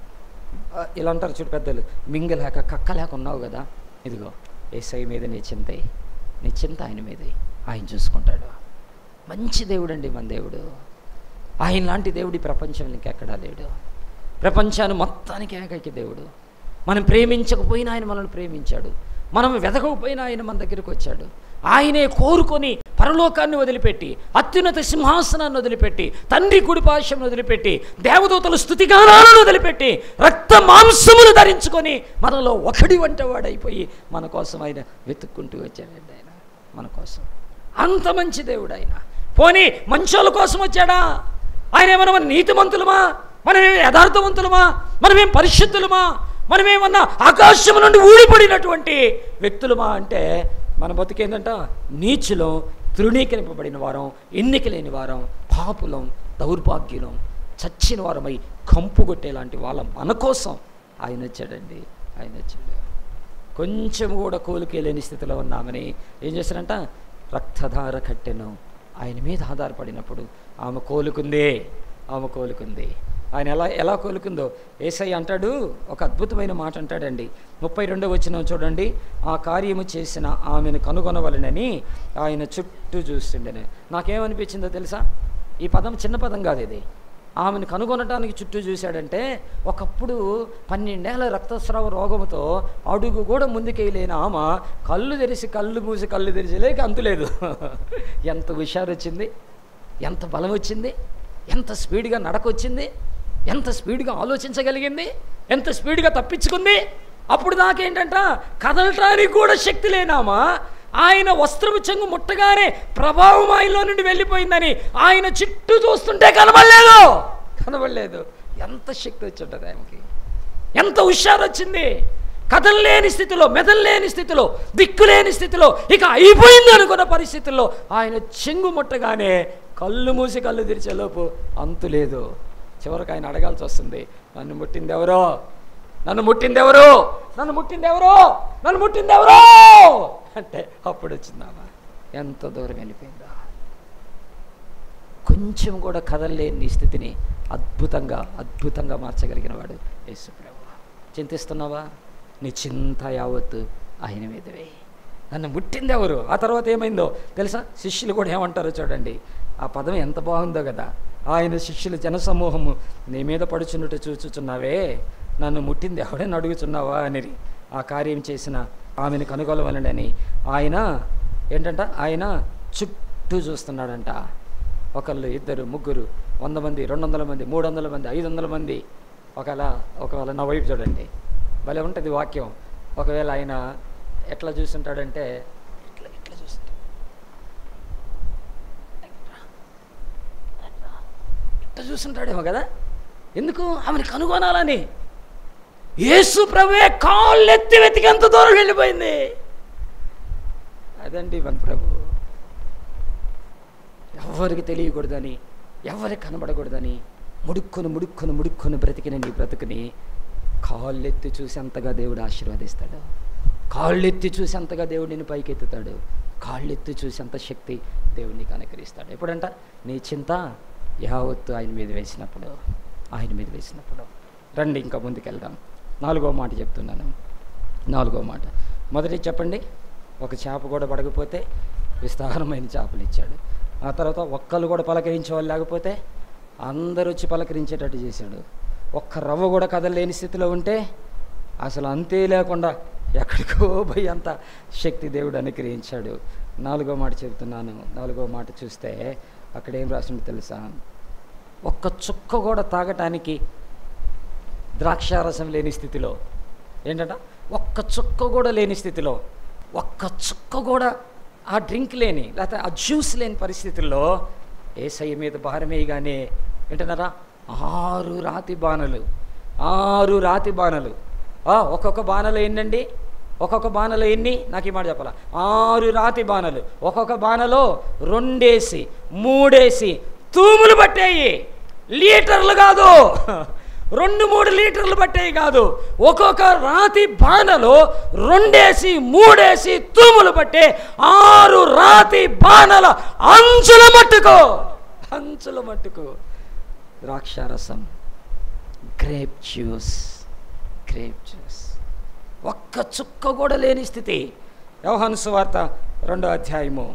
ఇలా అంటారు చూడు పెద్దలు, మింగలేక కక్కలేక ఉన్నావు కదా, ఇదిగో యేసయ్య మీద నీ చింత ఆయన మీదే, ఆయన చూసుకుంటాడు. మంచి దేవుడు అండి మన దేవుడు. ఆయన లాంటి దేవుడి ప్రపంచంలో ఇంకెక్కడా లేడు. ప్రపంచాన్ని మొత్తానికి ఏకైక దేవుడు. మనం ప్రేమించకపోయినా ఆయన మనల్ని ప్రేమించాడు, మనం వెదకపోయినా ఆయన మన దగ్గరికి వచ్చాడు. ఆయనే కోరుకొని పరలోకాన్ని వదిలిపెట్టి, అత్యున్నత సింహాసనాన్ని వదిలిపెట్టి, తండ్రి కుడిపార్శ్వమును వదిలిపెట్టి, దేవదూతల స్తుతిగానాలను వదిలిపెట్టి, రక్త మాంసములు ధరించుకొని మనలో ఒకడి వంటి వాడైపోయి మన కోసం ఆయన వెతుక్కుంటూ వచ్చాడండి. ఆయన మన కోసం అంత మంచి దేవుడు ఆయన. పోనీ మంచోళ్ళ కోసం వచ్చాడా? ఆయన ఏమన్నా నీతిమంతులమా? మనమేమి యథార్థవంతులమా? మనమేం పరిశుద్ధులమా? మనమేమన్నా ఆకాశం నుండి ఊడిపడినటువంటి వ్యక్తులమా అంటే మన బతుకేందంట, నీచులం, తృణీకరింపబడిన వారం, ఎన్నిక లేని వారం, పాపులం, దౌర్భాగ్యులం, చచ్చిన వారమై కంపు కొట్టేలాంటి వాళ్ళం మన కోసం ఆయన వచ్చాడండి. ఆయన వచ్చాడు. కొంచెం కూడా కోలుకే లేని స్థితిలో ఉన్నామని ఏం చేశారంట, రక్తధార కట్టెను. ఆయన మీద ఆధారపడినప్పుడు ఆమె కోలుకుంది. ఆయన ఎలా కోలుకుందో యేసయ్య అంటాడు, ఒక అద్భుతమైన మాట అంటాడండి. 32వ వచనం చూడండి. ఆ కార్యము చేసిన ఆమెను కనుగొనవలనని ఆయన చుట్టూ చూస్తుండేనే. నాకేమనిపించిందో తెలుసా? ఈ పదం చిన్న పదం కాదు ఇది. ఆమెను కనుగొనటానికి చుట్టూ చూశాడంటే, ఒకప్పుడు 12 ఏళ్ల రక్తస్రావ రోగంతో అడుగు కూడా ముందుకెళ్ళలేని ఆమె కళ్ళు తెరిచి కళ్ళు మూసి కళ్ళు తెరిచి లేక అంతులేదు. ఎంత హుషారు వచ్చింది, ఎంత బలం వచ్చింది, ఎంత స్పీడ్గా నడకొచ్చింది, ఎంత స్పీడ్గా ఆలోచించగలిగింది, ఎంత స్పీడ్గా తప్పించుకుంది. అప్పుడు దాకేంటంట, కదలటానికి కూడా శక్తి లేనామా ఆయన వస్త్రపు చెంగు ముట్టగానే ప్రభావం ఆయనలో నుండి వెళ్ళిపోయిందని ఆయన చుట్టూ చూస్తుంటే కనబడలేదు. ఎంత శక్తి వచ్చి ఉంటుంది ఆయనకి, ఎంత హుషారు వచ్చింది. కదలలేని స్థితిలో, మెదలలేని స్థితిలో, దిక్కులేని స్థితిలో, ఇక అయిపోయింది అనుకున్న పరిస్థితుల్లో ఆయన చెంగు ముట్టగానే కళ్ళు మూసి కళ్ళు తెరిచేలోపు అంతులేదు. చివరికి ఆయన అడగాల్సి వస్తుంది, నన్ను ముట్టిందెవరో, నన్ను ముట్టిందెవరో, నన్ను ముట్టిందెవరో, నన్ను ముట్టిందెవరో అంటే అప్పుడు వచ్చిందామా. ఎంత దూరం వెళ్ళిపోయిందా. కొంచెం కూడా కదలలేని స్థితిని అద్భుతంగా మార్చగలిగిన వాడు యేసు ప్రభువు. చింతిస్తున్నావా? నీ చింత యావత్తు ఆయన మీదవే. నన్ను ముట్టిందెవరు. ఆ తర్వాత ఏమైందో తెలుసా? శిష్యులు కూడా ఏమంటారో చూడండి. ఆ పదం ఎంత బాగుందో కదా. ఆయన శిష్యులు జనసమూహము నీ మీద పడుచున్నట్టు చూచుచున్నావే, నన్ను ముట్టింది ఎవడని అడుగుచున్నావా అని. ఆ కార్యం చేసిన ఆమెను కనుగొలవలనని ఆయన ఆయన చుట్టూ చూస్తున్నాడంట. ఒకళ్ళు, ఇద్దరు, ముగ్గురు, 100 మంది, 200 మంది, 300 మంది, 500 మంది. ఒకవేళ నా వైపు చూడండి, భలే ఉంటుంది వాక్యం. ఒకవేళ ఆయన ఎట్లా చూస్తుంటాడంటే ఇట్లా చూస్తుంటాడు, ఇట్లా చూస్తుంటాడేమో కదా. ఎందుకు? ఆమెను కనుగొనాలని. యేసు ప్రభువే కాళ్ళెత్తి వెతికేంత దూరం వెళ్ళిపోయింది. అదండి మన ప్రభు. ఎవరికి తెలియకూడదని, ఎవరికి కనబడకూడదని ముడుక్కొని బ్రతికిన నీ బ్రతుకుని కాళ్ళెత్తి చూసేంతగా దేవుడు ఆశీర్వదిస్తాడు. కాళ్ళెత్తి చూసేంతగా దేవుడు నిన్ను పైకెత్తుతాడు. కాళ్ళెత్తి చూసేంత శక్తి దేవుడు నీకు అనుగ్రహిస్తాడు. ఎప్పుడంట? నీ చింత యావత్తు ఆయన మీద వేసినప్పుడు. రండి ఇంకా ముందుకెళ్దాం. 4వ మాట చెప్తున్నాను. 4వ మాట మొదటి చెప్పండి. ఒక చేప కూడా పడకపోతే విస్తారమైన చేపలు ఇచ్చాడు. ఆ తర్వాత ఒక్కళ్ళు కూడా పలకరించే వాళ్ళు లేకపోతే అందరూ వచ్చి పలకరించేటట్టు చేశాడు. ఒక్క రవ్వ కూడా కదలలేని స్థితిలో ఉంటే అసలు అంతే లేకుండా ఎక్కడికో పోయి అంత శక్తి దేవుడు అనుగ్రహించాడు. 4వ మాట చెబుతున్నాను. 4వ మాట చూస్తే అక్కడ ఏం రాసిందో తెలుసా? ఒక్క చుక్క కూడా తాగటానికి ద్రాక్షారసం లేని స్థితిలో, ఏంటంట, ఒక్క చుక్క కూడా లేని స్థితిలో, ఒక్క చుక్క కూడా ఆ డ్రింక్ లేని లేకపోతే ఆ జ్యూస్ లేని పరిస్థితుల్లో యేసయ్య మీద భారం వేయగానే ఏంటన్నారా, 6 రాతి బాణలు ఒక్కొక్క బాణలో ఎన్నండి, ఒక్కొక్క బాణలో ఎన్ని? నాకు ఈ మాట చెప్పాలా? 6 రాతి బాణలు. ఒక్కొక్క బాణలో 2 వేసి 3 వేసి తూములు పట్టేయి. లీటర్లు కాదు, 2-3 లీటర్లు పట్టేవి కాదు. ఒక్కొక్క రాతి బాణలో 2 వేసి 3 వేసి తూములు పట్టే 6 రాతి బాణల అంచుల మట్టుకు ద్రాక్షారసం, గ్రేప్ జ్యూస్. ఒక్క చుక్క కూడా లేని స్థితి. యోహాను సువార్త 2వ అధ్యాయము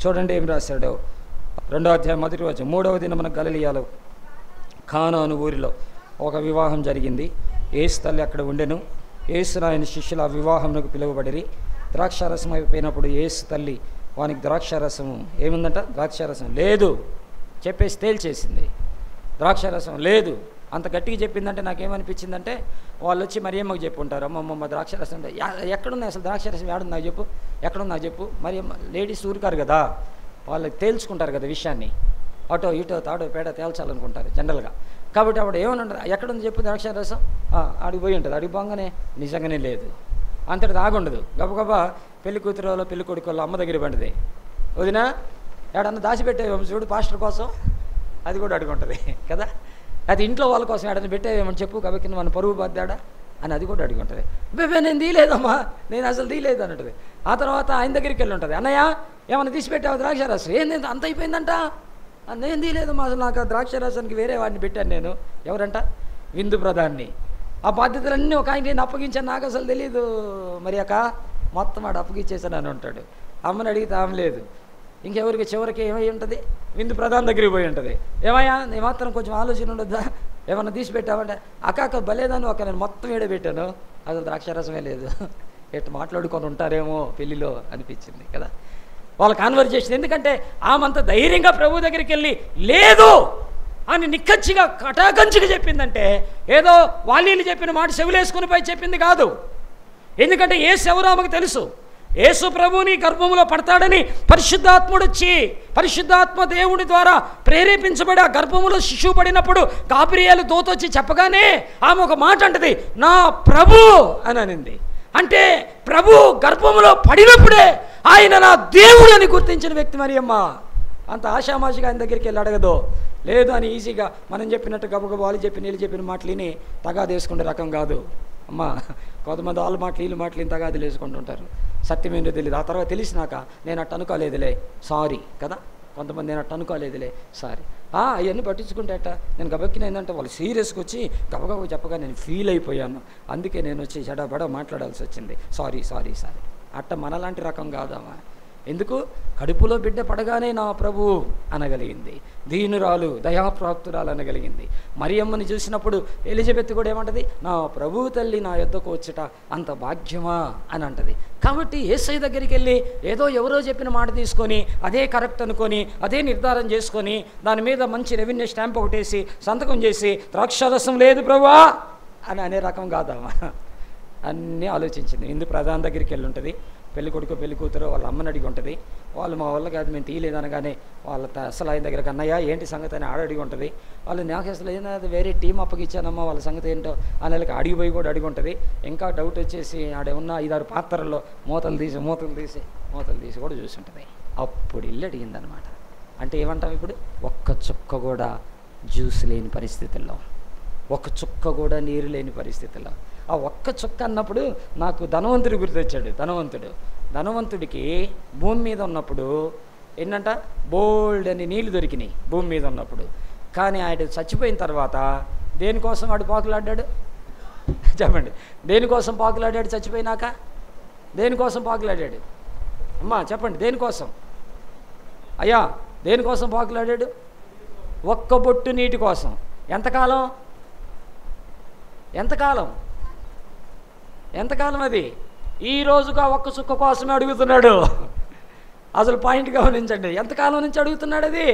చూడండి ఏం రాశాడు. 2వ అధ్యాయం 1వ వచనం. 3వ దినమున గలిలయలో కానాను ఊరిలో ఒక వివాహం జరిగింది. యేసు తల్లి అక్కడ ఉండెను. యేసును ఆయన శిష్యులు ఆ వివాహంకు పిలువబడిరి. ద్రాక్షారసం అయిపోయినప్పుడు యేసు తల్లి వానికి ద్రాక్షారసము ఏముందంట? ద్రాక్షారసం లేదు చెప్పేసి తేల్చేసింది. ద్రాక్షారసం లేదు అంత గట్టిగా చెప్పిందంటే నాకేమనిపించిందంటే, వాళ్ళు వచ్చి మరియమ్మకు చెప్పి ఉంటారు, అమ్మమ్మ ద్రాక్షారసం ఎక్కడున్నాయి, అసలు ద్రాక్షారసం ఏడుంది నాకు చెప్పు, ఎక్కడుంది నాకు చెప్పు. మరి లేడీస్ ఊరుకారు కదా, వాళ్ళకి తేల్చుకుంటారు కదా విషయాన్ని, అటో ఇటో తాడో పేడ తేల్చాలనుకుంటారు జనరల్గా. కాబట్టి అప్పుడు ఏమని ఉంటుంది, ఎక్కడుంది చెప్పు ద్రాక్షారసం, ఆడికి పోయి ఉంటుంది. అడిగి పోగానే నిజంగానే లేదు, అంతటి ఆగుండదు. గబగబా పెళ్లి కూతురులో పెళ్లి కొడుకుల్లో అమ్మ దగ్గర పండుది, వదినా ఏడన్నా దాచిపెట్టేవేమో చూడు పాస్టర్ కోసం, అది కూడా అడుగుంటుంది కదా. అది ఇంట్లో వాళ్ళ కోసం ఏడన్నా పెట్టేవేమని చెప్పు, కాబట్టి మన పరువు బాద్దాడా అని అది కూడా అడిగి ఉంటుంది. బేబే నేను తీయలేదమ్మా, నేను అసలు తీయలేదు అని ఉంటుంది. ఆ తర్వాత ఆయన దగ్గరికి వెళ్ళి ఉంటుంది, అన్నయ్య ఏమైనా తీసిపెట్టావు ద్రాక్షారసం, ఏంది అంత అయిపోయిందంట, నేను తీయలేదమ్మా, అసలు నాకు ఆ ద్రాక్షారసానికి వేరే వాడిని పెట్టాను నేను, ఎవరంట విందు ప్రధాన్ని. ఆ బాధ్యతలన్నీ ఒక ఆయన నేను అప్పగించాను, నాకు అసలు తెలీదు మరి అక్క, మొత్తం వాడు అప్పగించేసాను అని ఉంటాడు. అమ్మని అడిగితే ఆమె లేదు. ఇంకెవరికి చివరికి ఏమై ఉంటుంది, విందు ప్రధాని దగ్గరికి పోయి ఉంటుంది, ఏమయ్యా నీ మాత్రం కొంచెం ఆలోచన ఉండొద్దా, ఏమన్నా తీసిపెట్టావంటే అక్క బలేదాను ఒక నేను మొత్తం ఏడబెట్టాను, అసలు ద్రాక్షారసమే లేదు. ఎట్టు మాట్లాడుకొని ఉంటారేమో పెళ్ళిలో అనిపించింది కదా వాళ్ళ కాన్వర్జేషన్. ఎందుకంటే ఆమంత ధైర్యంగా ప్రభు దగ్గరికి వెళ్ళి లేదు అని నిక్కచ్చిగా కటాకంచిగా చెప్పిందంటే ఏదో వాళ్ళు చెప్పిన మాట చెవులేసుకుని పై చెప్పింది కాదు. ఎందుకంటే యేసు ఎవరో ఆమెకు తెలుసు. యేసు ప్రభువుని గర్భంలో పడతాడని పరిశుద్ధాత్ముడు వచ్చి పరిశుద్ధాత్మ దేవుడి ద్వారా ప్రేరేపించబడి ఆ గర్భంలో శిశువు పడినప్పుడు గాబ్రియేలు దూత వచ్చి చెప్పగానే ఆమె ఒక మాట అంటది, నా ప్రభు అని అనింది. అంటే ప్రభు గర్భంలో పడినప్పుడే ఆయన నా దేవుడు అని గుర్తించిన వ్యక్తి మరియమ్మ. అంత ఆషామాషిగా ఆయన దగ్గరికి వెళ్ళి అడగదు, లేదు అని ఈజీగా మనం చెప్పినట్టు గబగబ వాళ్ళు చెప్పిన వీళ్ళు చెప్పిన మాటలు విని తగాదు వేసుకునే రకం కాదు అమ్మా. కొంతమంది వాళ్ళ మాటలు వీళ్ళు మాటలు ఇంత తగాదులు వేసుకుంటుంటారు, సత్యమేంటో తెలియదు. ఆ తర్వాత తెలిసినాక నేను అట్టు అనుకోలేదులే సారీ కదా, కొంతమంది నేను అట్టు అనుకోలేదులే సారీ, అవన్నీ పట్టించుకుంటే అట్ట. నేను గబక్కిన ఏంటంటే వాళ్ళు సీరియస్గా వచ్చి గబగబ చెప్పగా నేను ఫీల్ అయిపోయాను, అందుకే నేను వచ్చి జడబడ మాట్లాడాల్సి వచ్చింది, సారీ సారీ సారీ. అట్ట మనలాంటి రకం కాదమ్మా. ఎందుకు కడుపులో బిడ్డ పడగానే నా ప్రభు అనగలిగింది, దీనురాలు దయాప్రాప్తురాలు అనగలిగింది. మరియమ్మని చూసినప్పుడు ఎలిజబెత్ కూడా ఏమంటది, నా ప్రభు తల్లి నా యొద్దకు వచ్చుట అంత భాగ్యమా అని అంటది. కాబట్టి యేసయ్య దగ్గరికి వెళ్ళి ఏదో ఎవరో చెప్పిన మాట తీసుకొని అదే కరెక్ట్ అనుకొని అదే నిర్ధారణ చేసుకొని దాని మీద మంచి రెవెన్యూ స్టాంప్ ఒకటేసి సంతకం చేసి ద్రాక్షారసం లేదు ప్రభువా అని అనే రకం కాదమ్మా. అన్నీ ఆలోచించింది. ఇందు ప్రధాన దగ్గరికి వెళ్ళి ఉంటుంది, పెళ్లి కొడుకు పెళ్లి కూతురు వాళ్ళ అమ్మని అడిగి ఉంటుంది. వాళ్ళు మా వల్ల కాదు మేము తీయలేదనగానే వాళ్ళ అసలు ఆయన దగ్గర అన్నయ్య ఏంటి సంగతి అని అడిగి ఉంటుంది. వాళ్ళు నాకు అసలు ఏదైనా వేరే టీం అప్పగిచ్చానమ్మా వాళ్ళ సంగతి ఏంటో అని వాళ్ళకి అడిగిపోయి కూడా అడిగి ఉంటుంది. ఇంకా డౌట్ వచ్చేసి ఆడేమన్నా 5-6 పాత్రల్లో మూతలు తీసి కూడా చూసుంటుంది. అప్పుడు ఇల్లు అడిగిందనమాట. అంటే ఏమంటాం ఇప్పుడు, ఒక్క చుక్క కూడా జ్యూస్ లేని పరిస్థితుల్లో, ఒక్క చుక్క కూడా నీరు లేని పరిస్థితుల్లో, ఆ ఒక్క చుక్క అన్నప్పుడు నాకు ధనవంతుడు గుర్తొచ్చాడు. ధనవంతుడికి భూమి మీద ఉన్నప్పుడు ఏంటంట బోల్డ్ అని నీళ్ళు దొరికినాయి భూమి మీద ఉన్నప్పుడు. కానీ ఆయన చచ్చిపోయిన తర్వాత దేనికోసం వాడు పాకులాడ్డాడు చెప్పండి, దేనికోసం పాకులాడాడు చచ్చిపోయినాక? దేనికోసం పాకులాడాడు అమ్మా చెప్పండి, దేనికోసం అయ్యా దేనికోసం పాకులాడాడు? ఒక్క బొట్టు నీటి కోసం. ఎంతకాలం అది? ఈ రోజుగా ఒక్క చుక్క కోసమే అడుగుతున్నాడు. అసలు పాయింట్ గమనించండి, ఎంతకాలం నుంచి అడుగుతున్నాడు అది?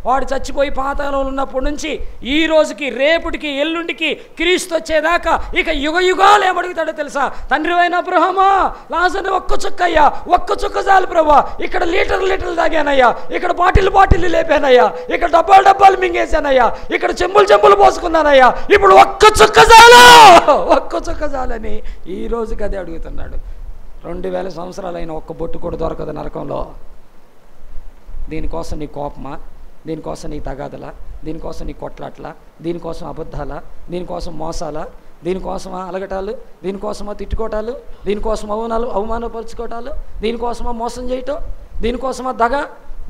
వాడు చచ్చిపోయి పాతాళంలో ఉన్నప్పటి నుంచి ఈ రోజుకి, రేపుటికి, ఎల్లుండికి, క్రీస్తు వచ్చేదాకా ఇక యుగాలు ఏమడుగుతాడో తెలుసా? తండ్రి అయిన అబ్రహామా, లాజరుని ఒక్క చుక్క అయ్యా, ఒక్క చుక్క చాలు ప్రభా, ఇక్కడ లీటర్లు తాగానయ్యా, ఇక్కడ బాటిల్ లేపానయ్యా, ఇక్కడ డబ్బాలు మింగేశానయ్యా, ఇక్కడ చెంబులు పోసుకున్నానయ్యా, ఇప్పుడు ఒక్క చుక్క చాలని ఈ రోజుకి అదే అడుగుతున్నాడు. 2000 సంవత్సరాలైన ఒక్క బొట్టు కూడా దొరకదు నరకంలో. దీనికోసం నీ కోపమా, దీనికోసం నీ తగాదలా, దీనికోసం నీ కొట్లాట్లా, దీనికోసం అబద్ధాలా, దీనికోసం మోసాలా, దీనికోసమా అలగటాలు, దీనికోసమా తిట్టుకోవటాలు, దీనికోసం అవమానపరుచుకోవటాలు, దీనికోసమా మోసం చేయటం, దీనికోసమా దగ,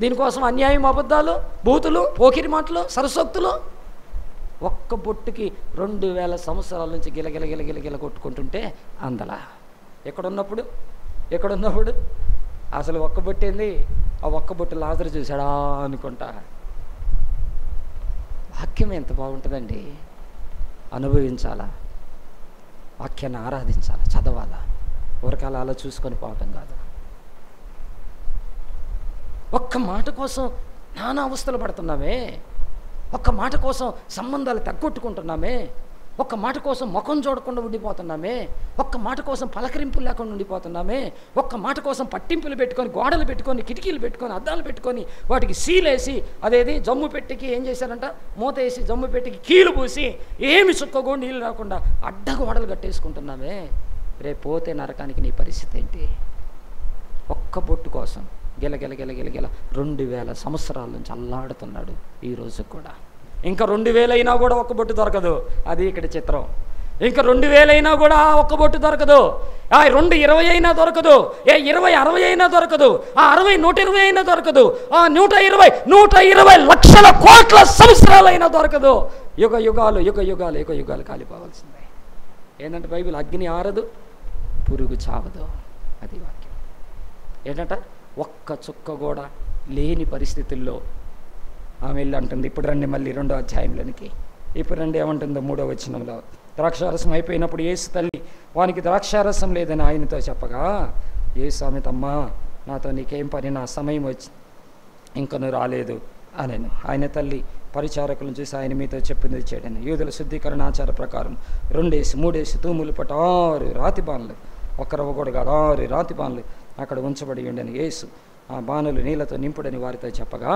దీనికోసం అన్యాయం, అబద్ధాలు, బూతులు, పోకిరి మాటలు, సరసోక్తులు. ఒక్క బొట్టుకి 2000 సంవత్సరాల నుంచి గిలగిల కొట్టుకుంటుంటే అందలా ఎక్కడున్నప్పుడు అసలు ఒక్క బొట్టేంది? ఆ ఒక్క బొట్టు లాజరు చూశాడా అనుకుంటా. వాక్యం ఎంత బాగుంటుందండి. అనుభవించాలా, వాక్యాన్ని ఆరాధించాలా, చదవాలా, ఊరకాల అలా చూసుకొని పోవటం కాదు. ఒక్క మాట కోసం నానా అవస్థలు పడుతున్నామే, ఒక్క మాట కోసం సంబంధాలు తగ్గొట్టుకుంటున్నామే, ఒక్క మాట కోసం ముఖం చూడకుండా ఉండిపోతున్నామే, ఒక్క మాట కోసం పలకరింపులు లేకుండా ఉండిపోతున్నామే, ఒక్క మాట కోసం పట్టింపులు పెట్టుకొని, గోడలు పెట్టుకొని, కిటికీలు పెట్టుకొని, అద్దాలు పెట్టుకొని, వాటికి సీలేసి, అదేది జమ్ము పెట్టికి ఏం చేశారంట, మూత వేసి జమ్ము పెట్టికి కీలు పూసి ఏమి చుక్కగో నీళ్ళు రాకుండా అడ్డగోడలు కట్టేసుకుంటున్నామే. రేపు పోతే నరకానికి నీ పరిస్థితి ఏంటి? ఒక్క బొట్టు కోసం గిలగిల 2000 సంవత్సరాల నుంచి అల్లాడుతున్నాడు. ఈ రోజు కూడా ఇంకా 2000 అయినా కూడా ఒక్క బొట్టు దొరకదు. అది ఇక్కడ చిత్రం. ఇంకా 2000 అయినా కూడా ఒక్క బొట్టు దొరకదు. 220 అయినా దొరకదు. 20-60 అయినా దొరకదు. 60-120 అయినా దొరకదు. 120 లక్షల కోట్ల సంవత్సరాలైనా దొరకదు. యుగ యుగాలు కాలిపోవాల్సిందే. ఏంటంటే బైబిల్ అగ్ని ఆరదు, పురుగు చావదు, అది వాక్యం. ఏంటంట, ఒక్క చుక్క కూడా లేని పరిస్థితుల్లో ఆమె వెళ్ళి అంటుంది. ఇప్పుడు రండి మళ్ళీ 2వ అధ్యాయంలోనికి. ఇప్పుడు రండి ఏమంటుందో 3వ వచనంలో. ద్రాక్షారసం అయిపోయినప్పుడు యేసు తల్లి వానికి ద్రాక్షారసం లేదని ఆయనతో చెప్పగా, యేసు ఆమెతమ్మా నాతో నీకేం పని, నా సమయం వచ్చి ఇంకను రాలేదు అనను. ఆయన తల్లి పరిచారకులను చూసి ఆయన మీతో చెప్పింది చేయడని. యూదుల శుద్ధీకరణ ఆచార ప్రకారం 2-3 తూములు పట్టు 6 రాతి బాణలు, ఒక్క రవ్వ కూడా కాదు 6 రాతి బాణలు అక్కడ ఉంచబడి ఉండని. యేసు ఆ బాణలు నీళ్లతో నింపుడని వారితో చెప్పగా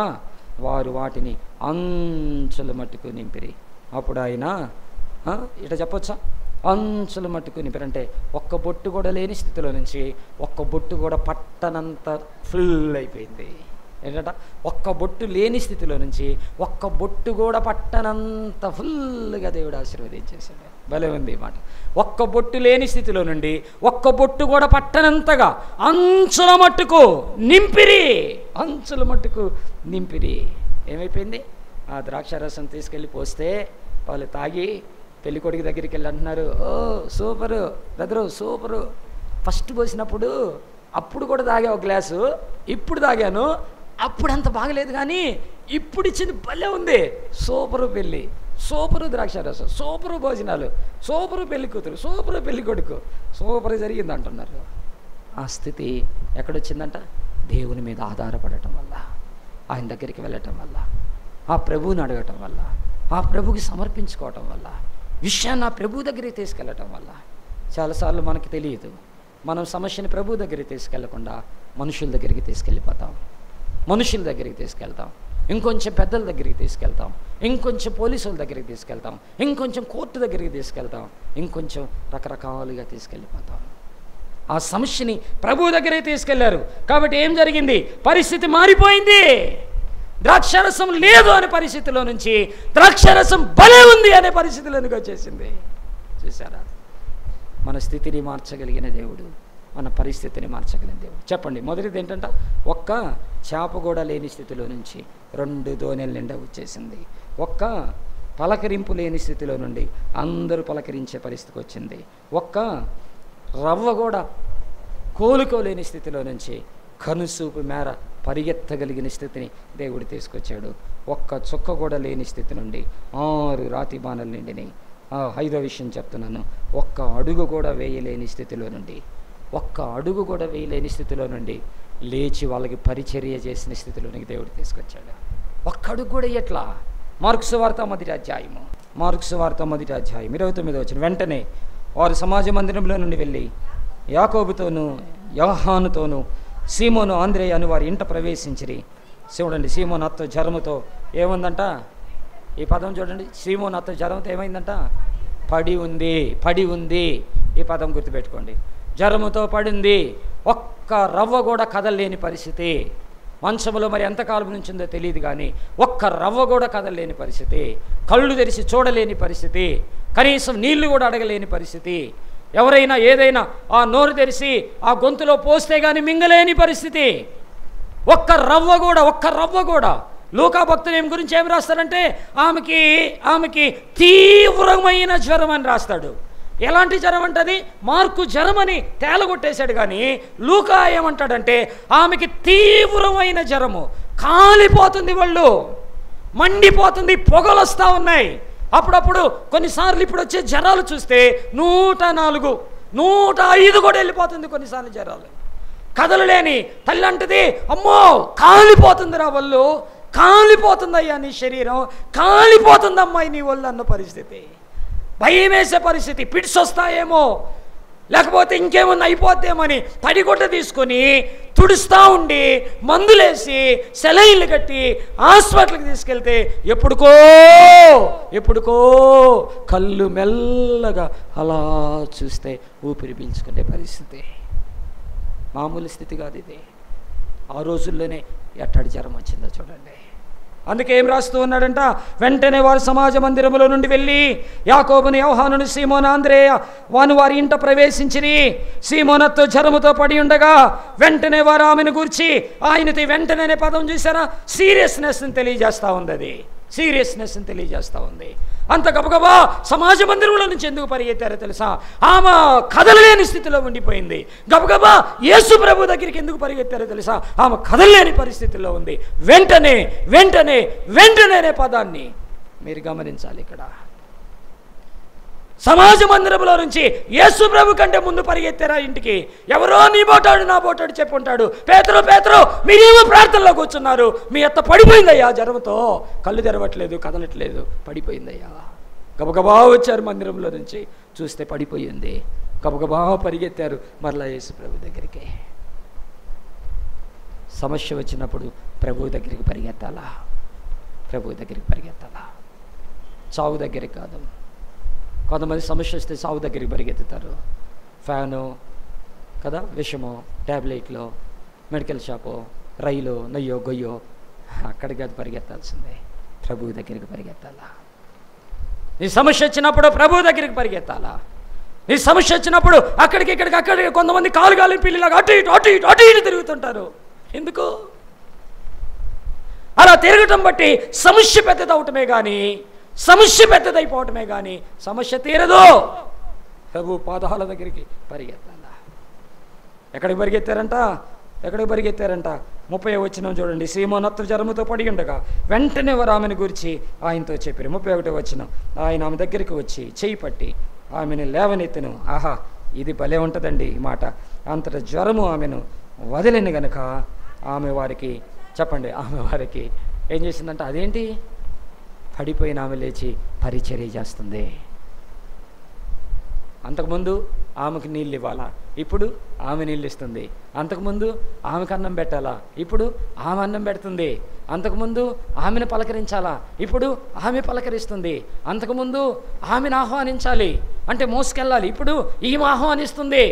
వారు వాటిని అంచుల మట్టుకు నింపిరి. అప్పుడు ఆయన ఇట చెప్పొచ్చా, అంచుల మట్టుకు నింపిరంటే ఒక్క బొట్టు కూడా లేని స్థితిలో నుంచి ఒక్క బొట్టు కూడా పట్టనంత ఫుల్ అయిపోయింది. ఏంటంట, ఒక్క బొట్టు లేని స్థితిలో నుంచి ఒక్క బొట్టు కూడా పట్టనంత ఫుల్గా దేవుడు ఆశీర్వదించేశాడు. భలే ఉంది ఈ మాట. ఒక్క బొట్టు లేని స్థితిలో నుండి ఒక్క బొట్టు కూడా పట్టనంతగా అంచుల మట్టుకు నింపిరి. అంచుల మట్టుకు నింపిరి. ఏమైపోయింది, ఆ ద్రాక్షారసం తీసుకెళ్ళి పోస్తే వాళ్ళు తాగి పెళ్ళికొడుకు దగ్గరికి వెళ్ళి అంటున్నారు, ఓ సూపరు బ్రదరు, సూపరు. ఫస్ట్ పోసినప్పుడు అప్పుడు కూడా తాగా ఒక గ్లాసు, ఇప్పుడు తాగాను, అప్పుడు అంత బాగలేదు కానీ ఇప్పుడు ఇచ్చింది భలే ఉంది. సూపరు పెళ్ళి, సూపరు ద్రాక్షారసం, సూపరు భోజనాలు, సూపరు పెళ్లి కూతురు, సూపరు పెళ్లి కొడుకు, సూపరు జరిగింది అంటున్నారు. ఆ స్థితి ఎక్కడొచ్చిందంట, దేవుని మీద ఆధారపడటం వల్ల, ఆయన దగ్గరికి వెళ్ళటం వల్ల, ఆ ప్రభువుని అడగటం వల్ల, ఆ ప్రభుకి సమర్పించుకోవటం వల్ల, విషయాన్ని ఆ ప్రభు దగ్గరికి తీసుకెళ్ళటం వల్ల. చాలాసార్లు మనకి తెలియదు, మనం సమస్యని ప్రభు దగ్గరికి తీసుకెళ్లకుండా మనుషుల దగ్గరికి తీసుకెళ్ళిపోతాం. మనుషుల దగ్గరికి తీసుకెళ్తాం, ఇంకొంచెం పెద్దల దగ్గరికి తీసుకెళ్తాం, ఇంకొంచెం పోలీసుల దగ్గరికి తీసుకెళ్తాం, ఇంకొంచెం కోర్టు దగ్గరికి తీసుకెళ్తాం, ఇంకొంచెం రకరకాలుగా తీసుకెళ్ళిపోతాం. ఆ సమస్యని ప్రభు దగ్గరికి తీసుకెళ్లారు కాబట్టి ఏం జరిగింది, పరిస్థితి మారిపోయింది. ద్రాక్షారసం లేదు అనే పరిస్థితిలో నుంచి ద్రాక్షారసం భలే ఉంది అనే పరిస్థితిలోనికి వచ్చేసింది. చూసారా, మన స్థితిని మార్చగలిగిన దేవుడు, మన పరిస్థితిని మార్చగలిగిన దేవుడు. చెప్పండి, మొదటిది ఏంటంటే ఒక్క చేప కూడా లేని స్థితిలో నుంచి 2 దోణెల నిండా వచ్చేసింది. ఒక్క పలకరింపు లేని స్థితిలో నుండి అందరూ పలకరించే పరిస్థితికి వచ్చింది. ఒక్క రవ్వ కూడా కోలుకోలేని స్థితిలో నుంచి కనుసూపు మేర పరిగెత్తగలిగిన స్థితిని దేవుడు తీసుకొచ్చాడు. ఒక్క చుక్క కూడా లేని స్థితి నుండి 6 రాతి బాణలు నిండినాయి. 5వ విషయం చెప్తున్నాను, ఒక్క అడుగు కూడా వేయలేని స్థితిలో నుండి, ఒక్క అడుగు కూడా వేయలేని స్థితిలో నుండి లేచి వాళ్ళకి పరిచర్య చేసిన స్థితిలోనికి దేవుడు తీసుకొచ్చాడు. ఒక్క అడుగు కూడా ఎట్లా? మార్కు సువార్త 1వ అధ్యాయము, మార్కు సువార్త 1వ అధ్యాయం 29వ వచనం. వెంటనే వారు సమాజ మందిరంలో నుండి వెళ్ళి యాకోబుతోనూ యోహానుతోనూ సీమోను ఆంద్రేయ అని వారి ఇంట ప్రవేశించిరి. చూడండి, సీమోను అత్త జ్వరముతో ఏముందంట, ఈ పదం చూడండి, సీమోను అత్త జ్వరంతో ఏమైందంట, పడి ఉంది. ఈ పదం గుర్తుపెట్టుకోండి, జ్వరముతో పడింది. ఒక్క రవ్వ కూడా కదలలేని పరిస్థితి. మంచంలో మరి ఎంతకాలం నుంచి ఉందో తెలియదు కానీ ఒక్క రవ్వ కూడా కదలలేని పరిస్థితి. కళ్ళు తెరిచి చూడలేని పరిస్థితి. కనీసం నీళ్లు కూడా అడగలేని పరిస్థితి. ఎవరైనా ఏదైనా ఆ నోరు తెరిచి ఆ గొంతులో పోస్తే కానీ మింగలేని పరిస్థితి. ఒక్క రవ్వ కూడా లూకా భక్తుని గురించి ఏమి రాస్తారంటే ఆమెకి తీవ్రమైన జ్వరం అని రాస్తాడు. ఎలాంటి జ్వరం అంటది? మార్కు జ్వరం అని తేలగొట్టేశాడు కానీ లూకా ఏమంటాడంటే ఆమెకి తీవ్రమైన జ్వరము, కాలిపోతుంది, ఒళ్ళు మండిపోతుంది, పొగలు వస్తూ ఉన్నాయి. అప్పుడప్పుడు కొన్నిసార్లు ఇప్పుడు వచ్చే జ్వరాలు చూస్తే 104, 105 కూడా వెళ్ళిపోతుంది కొన్నిసార్లు జ్వరాలు. కదలలేని తల్లి అంటది, అమ్మో కాలిపోతుందిరా ఒళ్ళు, కాలిపోతుందయ్యా నీ శరీరం, కాలిపోతుందమ్మాయి నీ ఒళ్ళు అన్న పరిస్థితి. భయం వేసే పరిస్థితి. పిట్స్ వస్తాయేమో, లేకపోతే ఇంకేమన్నా అయిపోద్దేమని తడిగుడ్డ తీసుకొని తుడుస్తూ ఉండి మందులేసి సెలైన్లు కట్టి హాస్పిటల్కి తీసుకెళ్తే ఎప్పుడుకో కళ్ళు మెల్లగా అలా చూస్తే ఊపిరి పీల్చుకునే పరిస్థితి. మామూలు స్థితి కాదు ఇది. ఆ రోజుల్లోనే ఎట్టడి జ్వరం వచ్చిందో చూడండి. అందుకే ఏం రాస్తూ ఉన్నాడంట, వెంటనే వారు సమాజ మందిరములో నుండి వెళ్ళి యాకోబును, యోహానును, సీమోను, అంద్రేయ వారి ఇంట ప్రవేశించిరి. సీమోనతో జ్వరముతో పడి ఉండగా వెంటనే వారు ఆమెను గూర్చి, ఆయనది వెంటనే అనే పదం చూసారా, సీరియస్నెస్ని తెలియజేస్తూ ఉంది. అది సీరియస్నెస్ని తెలియజేస్తూ ఉంది. అంత గబగబా సమాజ మందిరంలో నుంచి ఎందుకు పరిగెత్తారో తెలుసా? ఆమె కదలలేని స్థితిలో ఉండిపోయింది. గబగబా యేసు ప్రభు దగ్గరికి ఎందుకు పరిగెత్తారో తెలుసా? ఆమె కదలలేని పరిస్థితిలో ఉంది. వెంటనే వెంటనే వెంటనే అనే పదాన్ని మీరు గమనించాలి. ఇక్కడ సమాజ మందిరంలో నుంచి యేసు ప్రభు కంటే ముందు పరిగెత్తారా ఇంటికి? ఎవరో నీ బోటాడు నా బోటాడు చెప్పుంటాడు, పేతురు పేతురు మీరేమో ప్రార్థనలో కూర్చున్నారు, మీ అత్త పడిపోయిందయ్యా జ్వరంతో, కళ్ళు తెరవట్లేదు, కదలట్లేదు, పడిపోయిందయ్యా. గబగబా వచ్చారు మందిరంలో నుంచి, చూస్తే పడిపోయింది. గబగబా పరిగెత్తారు మరలా యేసు ప్రభు దగ్గరికి. సమస్య వచ్చినప్పుడు ప్రభు దగ్గరికి పరిగెత్తాలా, ప్రభు దగ్గరికి పరిగెత్తాలా, చావు దగ్గరికి కాదు. కొంతమంది సమస్య వస్తే సాగు దగ్గరికి పరిగెత్తుతారు. ఫ్యాను కదా, విషమో, ట్యాబ్లెట్లో, మెడికల్ షాపో, రైలు, నయ్యో గొయ్యో, అక్కడికి అది పరిగెత్తాల్సిందే. ప్రభు దగ్గరికి పరిగెత్తాలా. నీ సమస్య వచ్చినప్పుడు ప్రభు దగ్గరికి పరిగెత్తాలా. నీ సమస్య వచ్చినప్పుడు అక్కడికి కొంతమంది కాలు పిల్లిలాగా అటు ఇటు అటు ఇటు అటు ఇటు తిరుగుతుంటారు. ఎందుకు? అలా తిరగటం బట్టి సమస్య పెద్దదవటమే కానీ, సమస్య పెద్దదైపోవటమే కానీ సమస్య తీరదు. ప్రభు పాదాల దగ్గరికి పరిగెత్తాలా. ఎక్కడికి పరిగెత్తారంట? 30వ వచనం చూడండి. సీమోనొత్త జ్వరముతో పడి ఉండగా వెంటనే వారు ఆమెను గురించి ఆయనతో చెప్పారు. 31వ వచనం. ఆయన ఆమె దగ్గరికి వచ్చి చేయి పట్టి ఆమెను లేవనెత్తెను. ఆహా, ఇది భలే ఉంటుందండి ఈ మాట. అంతట జ్వరము ఆమెను వదిలిన గనుక ఆమె వారికి ఏం చేసిందంట? అదేంటి, పడిపోయిన ఆమె లేచి పరిచర్య చేస్తుంది. అంతకుముందు ఆమెకు నీళ్ళు ఇవ్వాలా, ఇప్పుడు ఆమె నీళ్ళు ఇస్తుంది. అంతకుముందు ఆమెకు అన్నం పెట్టాలా, ఇప్పుడు ఆమె అన్నం పెడుతుంది. అంతకుముందు ఆమెను పలకరించాలా, ఇప్పుడు ఆమె పలకరిస్తుంది. అంతకుముందు ఆమెను ఆహ్వానించాలి అంటే మోసుకెళ్ళాలి, ఇప్పుడు ఈమె ఆహ్వానిస్తుంది.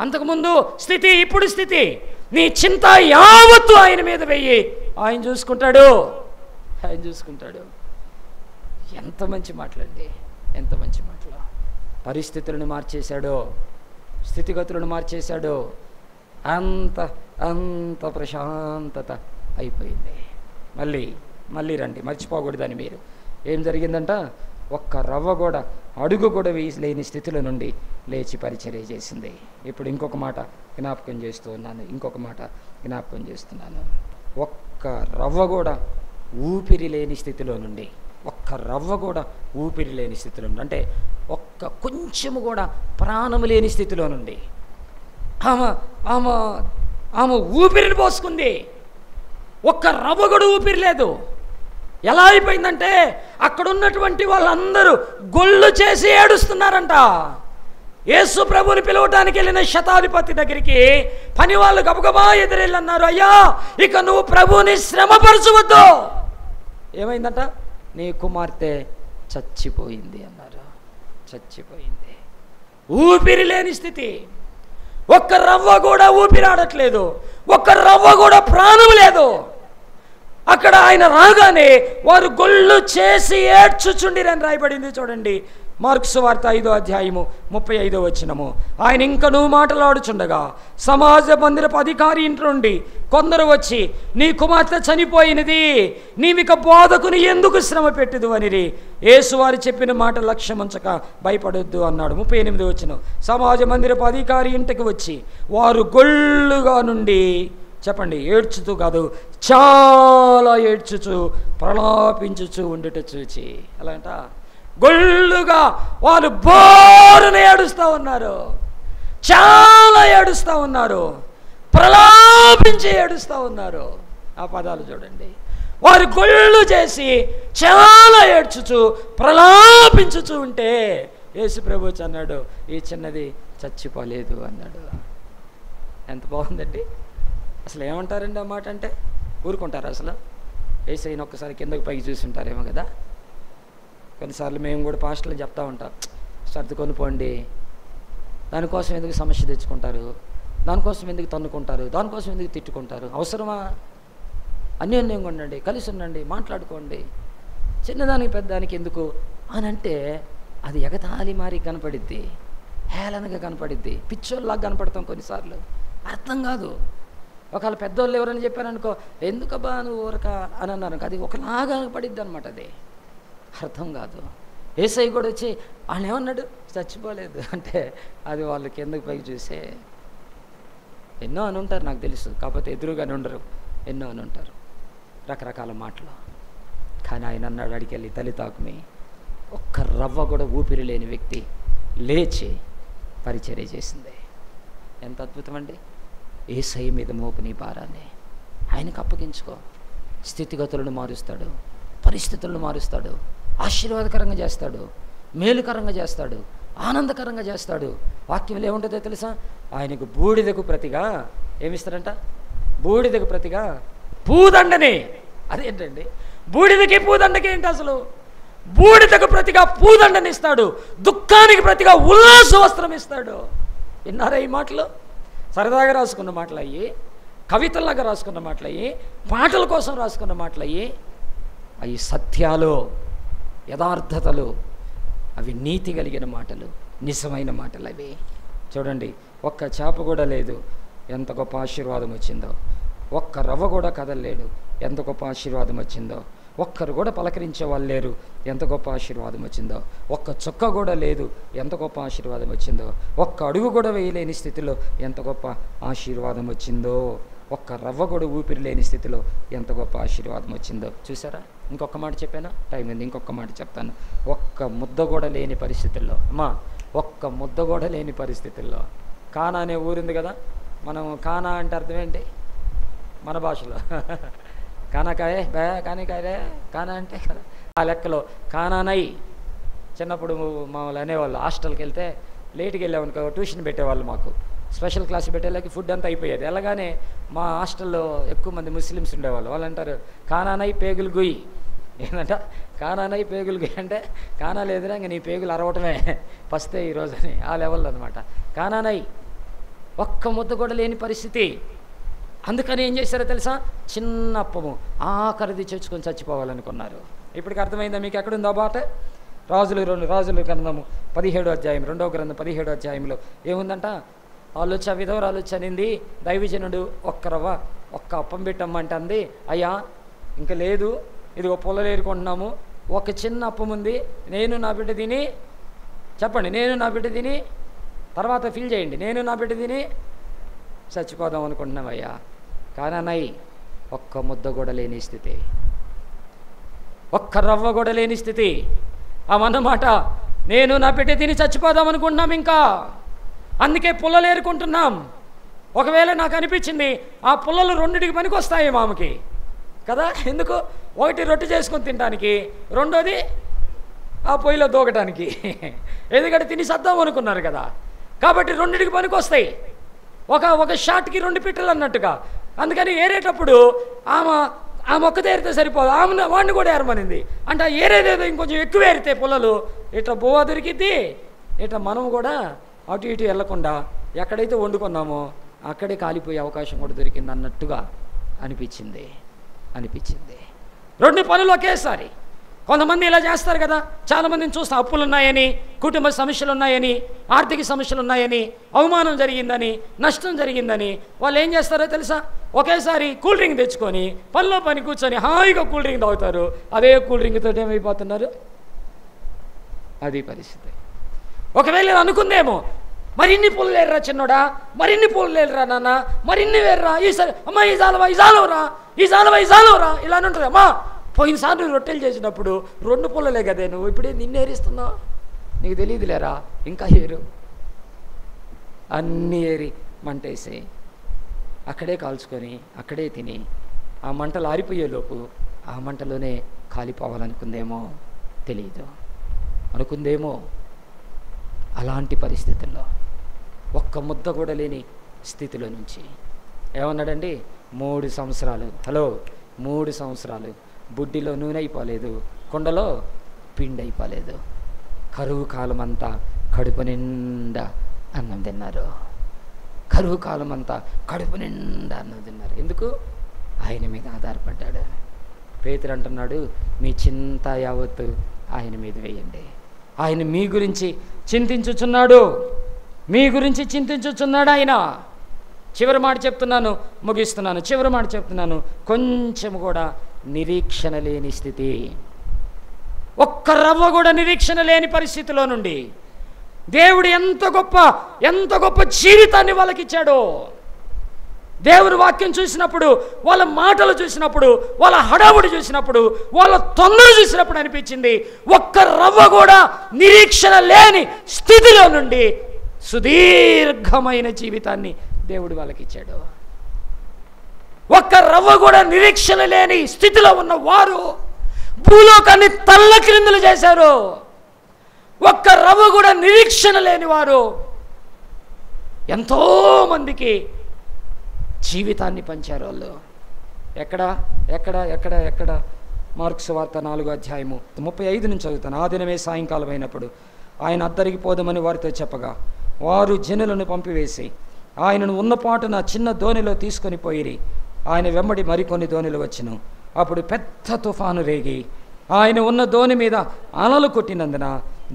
అంతకుముందు స్థితి, ఇప్పుడు స్థితి. నీ చింత యావత్తు ఆయన మీద వెయ్యి, ఆయన చూసుకుంటాడు. ఎంత మంచి మాటలండి, ఎంత మంచి మాటలు. పరిస్థితులను మార్చేశాడో, స్థితిగతులను మార్చేశాడో, అంత ప్రశాంతత అయిపోయింది. మళ్ళీ రండి, మర్చిపోకూడదని మీరు. ఏం జరిగిందంట? ఒక్క రవ్వ కూడా, అడుగు కూడా లేని స్థితిలో నుండి లేచి పరిచర్య చేసింది. ఇప్పుడు ఇంకొక మాట జ్ఞాపకం చేస్తున్నాను. ఒక్క రవ్వ కూడా ఊపిరి లేని స్థితిలో నుండి, అంటే ఒక్క కొంచెము కూడా ప్రాణము లేని స్థితిలో నుండి ఆమె ఊపిరిని పోసుకుంది. ఒక్క రవ్వ కూడా ఊపిరి లేదు. ఎలా అయిపోయిందంటే అక్కడ ఉన్నటువంటి వాళ్ళందరూ గొల్లు చేసి ఏడుస్తున్నారంట. యేసు ప్రభుని పిలవటానికి వెళ్ళిన శతాధిపతి దగ్గరికి పని వాళ్ళు గబగబా ఎదురెళ్ళి అన్నారు, అయ్యా ఇక నువ్వు ప్రభుని శ్రమపరచవద్దు. ఏమైందంట? నీ కుమార్తె చచ్చిపోయింది అన్నారు. చచ్చిపోయింది. ఊపిరి లేని స్థితి. ఒక్క రవ్వ కూడా ఊపిరాడట్లేదు, ఒక్క రవ్వ కూడా ప్రాణం లేదు. అక్కడ ఆయన రాగానే వారు గొల్లు చేసి ఏడ్చుచుండిరని రాయబడింది. చూడండి, మార్కు సువార్త 5వ అధ్యాయము 35వ వచనము. ఆయన ఇంకనూ మాట్లాడుచుండగా సమాజ మందిరపు అధికారి ఇంటి నుండి కొందరు వచ్చి, నీ కుమార్తె చనిపోయినది, నీవిక బోధకుని ఎందుకు శ్రమ పెట్టదు అనిరి. యేసు వారు చెప్పిన మాట లక్ష్యముంచక భయపడొద్దు అన్నాడు. 38వ వచనం. సమాజ మందిరపు అధికారి ఇంటికి వచ్చి వారు గొల్లుగా నుండి, చెప్పండి, ఏడ్చుతూ కాదు, చాలా ఏడ్చుచు ప్రలాపించుచు ఉండుట చూచి, అలాంట గొల్లుగా వాళ్ళు బోరున ఏడుస్తూ ఉన్నారు, చాలా ఏడుస్తూ ఉన్నారు, ప్రలాపించి ఏడుస్తూ ఉన్నారు. ఆ పదాలు చూడండి. వారు గొల్లు చేసి చాలా ఏడ్చుచు ప్రలాపించుచు ఉంటే యేసు ప్రభు అన్నాడు, ఈ చిన్నది చచ్చిపోలేదు అన్నాడు. ఎంత బాగుందండి. అసలు ఏమంటారండి ఆ మాట? అంటే ఊరుకుంటారు అసలు? యేసయ్యను ఒక్కసారి కిందకి పైకి చూసి ఉంటారేమో కదా. కొన్నిసార్లు మేము కూడా పాస్టర్లు చెప్తా ఉంటాం, సర్దుకొని పోండి, దానికోసం ఎందుకు సమస్య తెచ్చుకుంటారు, దానికోసం ఎందుకు తన్నుకుంటారు, దానికోసం ఎందుకు తిట్టుకుంటారు, అవసరమా? అన్యోన్యంగా ఉండండి, కలిసి ఉండండి, మాట్లాడుకోండి, చిన్నదానికి పెద్దదానికి ఎందుకు అని అంటే అది ఎగతాళి మారి కనపడిద్ది, హేళనగా కనపడిద్ది, పిచ్చోళ్ళలాగా కనపడతాం కొన్నిసార్లు, అర్థం కాదు. ఒకవేళ పెద్దోళ్ళు ఎవరైనా చెప్పారనుకో, ఎందుకబ్బా నువ్వు ఊరక అని అన్నారు, అది ఒకలాగా పడిద్ది అనమాట, అది అర్థం కాదు. యేసయ్య కూడా వచ్చి వాళ్ళు ఏమన్నాడు, చచ్చిపోలేదు అంటే అది వాళ్ళు కిందకి పైకి చూసే ఎన్నో అని ఉంటారు, నాకు తెలుసు, కాకపోతే ఎదురుగానే ఉండరు, ఎన్నో అని ఉంటారు రకరకాల మాటలు. కానీ ఆయన అన్నాడు, అడికెళ్ళి తల్లితాకుమి, ఒక్క రవ్వ కూడా ఊపిరి లేని వ్యక్తి లేచి పరిచర్య చేసింది. ఎంత అద్భుతం అండి. యేసయ్య మీద మోపు నీ భారాన్ని, ఆయనకు అప్పగించుకో. స్థితిగతులను మారుస్తాడు, పరిస్థితులను మారుస్తాడు, ఆశీర్వాదకరంగా చేస్తాడు, మేలుకరంగా చేస్తాడు, ఆనందకరంగా చేస్తాడు. వాక్యంలో ఏముంటుందో తెలుసా, ఆయనకు బూడిదకు ప్రతిగా ఏమిస్తాడంట, బూడిదకు ప్రతిగా పూదండని. అదేంటండి, బూడిదకి పూదండకి ఏంటి అసలు? బూడిదకు ప్రతిగా పూదండని ఇస్తాడు, దుఃఖానికి ప్రతిగా ఉల్లాస వస్త్రం ఇస్తాడు. విన్నారా ఈ మాటలు? సరదాగా రాసుకున్న మాటలు అయ్యి, కవితల్లాగా రాసుకున్న మాటలు అయ్యి, పాటల కోసం రాసుకున్న మాటలు అయ్యి, అవి సత్యాలు, యథార్థతలు, అవి నీతి కలిగిన మాటలు, నిజమైన మాటలు అవి. చూడండి, ఒక్క చేప కూడా లేదు, ఎంత గొప్ప ఆశీర్వాదం వచ్చిందో. ఒక్క రవ్వ కూడా కదలలేడు, ఎంత గొప్ప ఆశీర్వాదం వచ్చిందో. ఒక్కరు కూడా పలకరించే వాళ్ళు లేరు, ఎంత గొప్ప ఆశీర్వాదం వచ్చిందో. ఒక్క చుక్క కూడా లేదు, ఎంత గొప్ప ఆశీర్వాదం వచ్చిందో. ఒక్క అడుగు కూడా వేయలేని స్థితిలో ఎంత గొప్ప ఆశీర్వాదం వచ్చిందో. ఒక్క రవ్వ కూడా ఊపిరి లేని స్థితిలో ఎంత గొప్ప ఆశీర్వాదం వచ్చిందో. చూసారా? ఇంకొక మాట చెప్పానా? టైం ఉంది, ఇంకొక మాట చెప్తాను. ఒక్క ముద్ద కూడా లేని పరిస్థితుల్లో, అమ్మా, ఒక్క ముద్ద కూడా లేని పరిస్థితుల్లో, కానా అనే ఊరుంది కదా, మనం కానా అంటే అర్థం ఏంటి మన భాషలో? కానాకాయే బే కానికాయలే కానా అంటే కదా, ఆ లెక్కలో కానానై. చిన్నప్పుడు మామూలు అనేవాళ్ళు, హాస్టల్కి వెళ్తే లేట్కి వెళ్ళామనుకో, ట్యూషన్ పెట్టేవాళ్ళు మాకు, స్పెషల్ క్లాస్ పెట్టేళ్ళకి ఫుడ్ అంతా అయిపోయేది. అలాగానే మా హాస్టల్లో ఎక్కువ మంది ముస్లిమ్స్ ఉండేవాళ్ళు. వాళ్ళు అంటారు కానానై పేగులు గుయ్యి. ఏంటంట కానానై పేగులు గుయ్యి అంటే కానా లేదురా, ఇంక నీ పేగులు అరవటమే పస్తే ఈరోజు అని, ఆ లెవెల్లో అనమాట. కానానై ఒక్క ముద్ద కూడా లేని పరిస్థితి. అందుకని ఏం చేశారో తెలుసా, చిన్న అప్పము ఆఖరిది చేర్చుకొని చచ్చిపోవాలనుకున్నారు. ఇప్పటికి అర్థమైందా మీకు? ఎక్కడుందో బాట? రాజుల గ్రంథము 17వ అధ్యాయం, 2వ గ్రంథం 17వ అధ్యాయంలో ఏముందంట, వాళ్ళొచ్చి ఆ విధవరాలు వచ్చి అనింది, దైవజనుడు ఒక్క రవ్వ ఒక్క అప్పం పెట్టమ్మంటే అంది, అయ్యా ఇంకా లేదు, ఇదిగో పొల్లలు ఏరుకుంటున్నాము, ఒక చిన్న అప్పం ఉంది, నేను నా బిడ్డ తిని, చెప్పండి, నేను నా బిడ్డ తిని, తర్వాత ఫిల్ చేయండి, నేను నా బిడ్డ తిని చచ్చిపోదాం అనుకుంటున్నామయ్యా. కానై ఒక్క ముద్ద కూడా లేని స్థితి, ఒక్క రవ్వ కూడా లేని స్థితి. అన్నమాట, నేను నా బిడ్డ తిని చచ్చిపోదాం అనుకుంటున్నాం, ఇంకా అందుకే పుల్లలు ఏరుకుంటున్నాం. ఒకవేళ నాకు అనిపించింది ఆ పుల్లలు రెండిటికి పనికి వస్తాయి మామకి కదా. ఎందుకు? ఒకటి రొట్టె చేసుకొని తినడానికి, రెండోది ఆ పొయ్యిలో దూకటానికి. ఎందుకంటే తిని సద్దాం అనుకున్నారు కదా, కాబట్టి రెండిటికి పనికి వస్తాయి. ఒక షాట్కి 2 పిట్టలు అన్నట్టుగా. అందుకని ఏరేటప్పుడు ఆమె ఒక్కతే ఏరితే సరిపోదు, వాడిని కూడా ఏరమనింది. అంటే ఏరేదేదో ఇంకొంచెం ఎక్కువ ఏరితే పుల్లలు ఇట్లా బోవా దొరికిద్ది, ఇట్లా మనం కూడా అటు ఇటు వెళ్లకుండా ఎక్కడైతే వండుకున్నామో అక్కడే కాలిపోయే అవకాశం కూడా దొరికింది అన్నట్టుగా అనిపించింది. 2 పనులు ఒకేసారి. కొంతమంది ఇలా చేస్తారు కదా, చాలామందిని చూస్తే అప్పులు ఉన్నాయని, కుటుంబ సమస్యలు ఉన్నాయని, ఆర్థిక సమస్యలు ఉన్నాయని, అవమానం జరిగిందని, నష్టం జరిగిందని వాళ్ళు ఏం చేస్తారో తెలుసా, ఒకేసారి కూల్ డ్రింక్ తెచ్చుకొని పనిలో పని కూర్చొని హాయిగా కూల్ డ్రింక్ తాగుతారు. అదే కూల్ డ్రింక్ తోటి ఏమైపోతున్నారు, అది పరిస్థితి. ఒకవేళ అనుకుందేమో, మరిన్ని పూలు లేరురా చిన్నోడా, మరిన్ని పూలు లేరురా నాన్న, మరిన్ని వేర్రా, ఈసారి అమ్మా ఈ జాలవరా ఇలా అని ఉంటుంది. అమ్మా పోయినసారి రొట్టెలు చేసినప్పుడు 2 పుల్లలే కదే, నువ్వు ఇప్పుడే నిన్నేరిస్తున్నావు, నీకు తెలియదులేరా, ఇంకా ఏరు. అన్నీ ఏరి మంటేసి అక్కడే కాల్చుకొని అక్కడే తిని ఆ మంటలు ఆరిపోయేలోపు ఆ మంటలోనే కాలిపోవాలనుకుందేమో, తెలియదు అనుకుందేమో. అలాంటి పరిస్థితుల్లో ఒక్క ముద్ద కూడా లేని స్థితిలో నుంచి ఏమన్నాడండి, 3 సంవత్సరాలు, 3 సంవత్సరాలు బుడ్డిలో నూనె అయిపోలేదు, కుండలో పిండి అయిపోలేదు. కరువు కాలం అంతా కడుపు నిండా అన్నం తిన్నారు. కరువు కాలం అంతా కడుపు నిండా అన్నం తిన్నారు. ఎందుకు? ఆయన మీద ఆధారపడ్డాడు. పేతురు అంటున్నాడు, మీ చింత యావత్తు ఆయన మీద వేయండి. ఆయన మీ గురించి చింతించుచున్నాడు, మీ గురించి చింతించుచున్నాడు ఆయన. చివరి మాట చెప్తున్నాను, ముగిస్తున్నాను. చివరి మాట చెప్తున్నాను. కొంచెం కూడా నిరీక్షణ లేని స్థితి, ఒక్క రవ్వ కూడా నిరీక్షణ లేని పరిస్థితిలో నుండి దేవుడు ఎంత గొప్ప జీవితాన్ని వాళ్ళకి ఇచ్చాడో. దేవుని వాక్యం చూసినప్పుడు, వాళ్ళ మాటలు చూసినప్పుడు, వాళ్ళ హడావుడి చూసినప్పుడు, వాళ్ళ తొందర చూసినప్పుడు అనిపించింది, ఒక్క రవ్వ కూడా నిరీక్షణ లేని స్థితిలో నుండి సుదీర్ఘమైన జీవితాన్ని దేవుడు వాళ్ళకి ఇచ్చాడు. ఒక్క రవ్వ కూడా నిరీక్షణ లేని స్థితిలో ఉన్న వారు భూలోకాన్ని తల్లక్రిందులు చేశారు. ఒక్క రవ్వ కూడా నిరీక్షణ లేని వారు ఎంతో మందికి జీవితాన్ని పంచారు వాళ్ళు. ఎక్కడ మార్కు సువార్త 4వ అధ్యాయము 35 నుంచి చదువుతాను. ఆ దినమే సాయంకాలం అయినప్పుడు ఆయన అద్దరికి పోదామని వారితో చెప్పగా, వారు జనులను పంపివేసి ఆయనను ఉన్నపాటున చిన్న దోణిలో తీసుకొని పోయిరి. ఆయన వెంబడి మరికొన్ని దోణిలు వచ్చును. అప్పుడు పెద్ద తుఫాను రేగి ఆయన ఉన్న దోణి మీద అలలు కొట్టినందున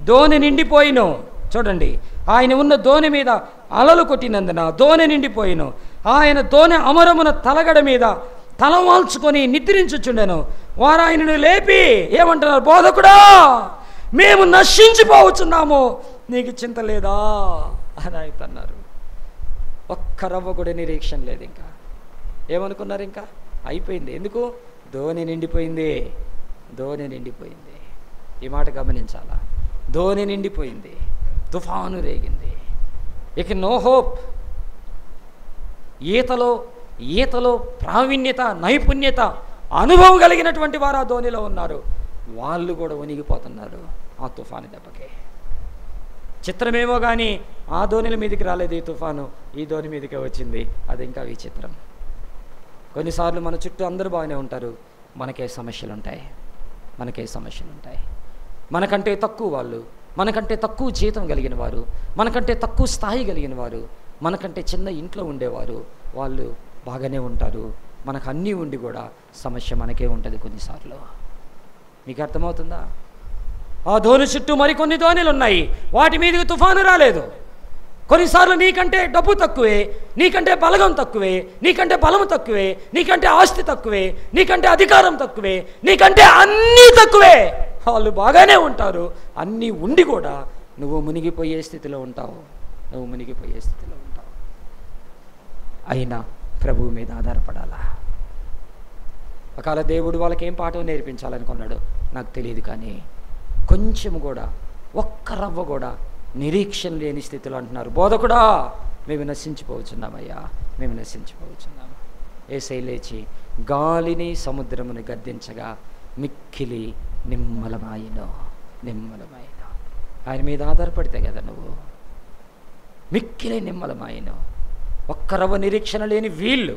దోణి నిండిపోయిను. చూడండి, ఆయన ఉన్న దోణి మీద అలలు కొట్టినందున దోణి నిండిపోయిను. ఆయన దోణి అమరమున తలగడ మీద తలవాల్చుకొని నిద్రించుచుండెను. వారు ఆయనను లేపి ఏమంటున్నారు, బోధకుడా, మేము నశించిపోవచ్చున్నాము, నీకు చింత లేదా అని ఆయన అన్నారు. ఒక్క రవ్వ కూడా నిరీక్షణ లేదు. ఇంకా ఏమనుకున్నారు, ఇంకా అయిపోయింది. ఎందుకు? దోణి నిండిపోయింది. ఈ మాట గమనించాలా. దోణి నిండిపోయింది, తుఫాను రేగింది, ఇక నో హోప్. ఈతలో ప్రావీణ్యత, నైపుణ్యత, అనుభవం కలిగినటువంటి వారు ఆ దోణిలో ఉన్నారు. వాళ్ళు కూడా వణిగిపోతున్నారు ఆ తుఫాను దెబ్బకి. చిత్రమేమో కానీ ఆ దోణిల మీదకి రాలేదు ఈ తుఫాను, ఈ దోణి మీదకే వచ్చింది. అది ఇంకా విచిత్రం. కొన్నిసార్లు మన చుట్టూ అందరూ బాగానే ఉంటారు, మనకే సమస్యలు ఉంటాయి. మనకంటే తక్కువ వాళ్ళు, మనకంటే తక్కువ జీతం కలిగిన వారు, మనకంటే తక్కువ స్థాయి కలిగిన వారు, మనకంటే చిన్న ఇంట్లో ఉండేవారు, వాళ్ళు బాగానే ఉంటారు. మనకు అన్నీ ఉండి కూడా సమస్య మనకే ఉంటుంది కొన్నిసార్లు. మీకు అర్థమవుతుందా? ఆ దోణి చుట్టూ మరికొన్ని దోణిలు ఉన్నాయి, వాటి మీదకి తుఫాను రాలేదు. కొన్నిసార్లు నీకంటే డబ్బు తక్కువే, నీకంటే బలగం తక్కువే, నీకంటే బలము తక్కువే, నీకంటే ఆస్తి తక్కువే, నీకంటే అధికారం తక్కువే, నీకంటే అన్నీ తక్కువే. వాళ్ళు బాగానే ఉంటారు, అన్నీ ఉండి కూడా నువ్వు మునిగిపోయే స్థితిలో ఉంటావు. అయినా ప్రభువు మీద ఆధారపడాలా. ఒకవేళ దేవుడు వాళ్ళకి ఏం పాఠం నేర్పించాలనుకున్నాడు నాకు తెలియదు, కానీ కొంచెం కూడా, ఒక్క రవ్వ కూడా నిరీక్షణ లేని స్థితిలో అంటున్నారు, బోధకుడా, మేము నశించిపోవచ్చున్నామయ్యా, మేము నశించిపోవచ్చున్నాము. యేసయ్య లేచి గాలిని సముద్రమును గద్దించగా మిక్కిలి నిమ్మలమాయను. ఆయన మీద ఆధారపడితే కదా నువ్వు. మిక్కిలి నిమ్మలమాయను. ఒక్క రవ్వ నిరీక్షణ లేని వీళ్ళు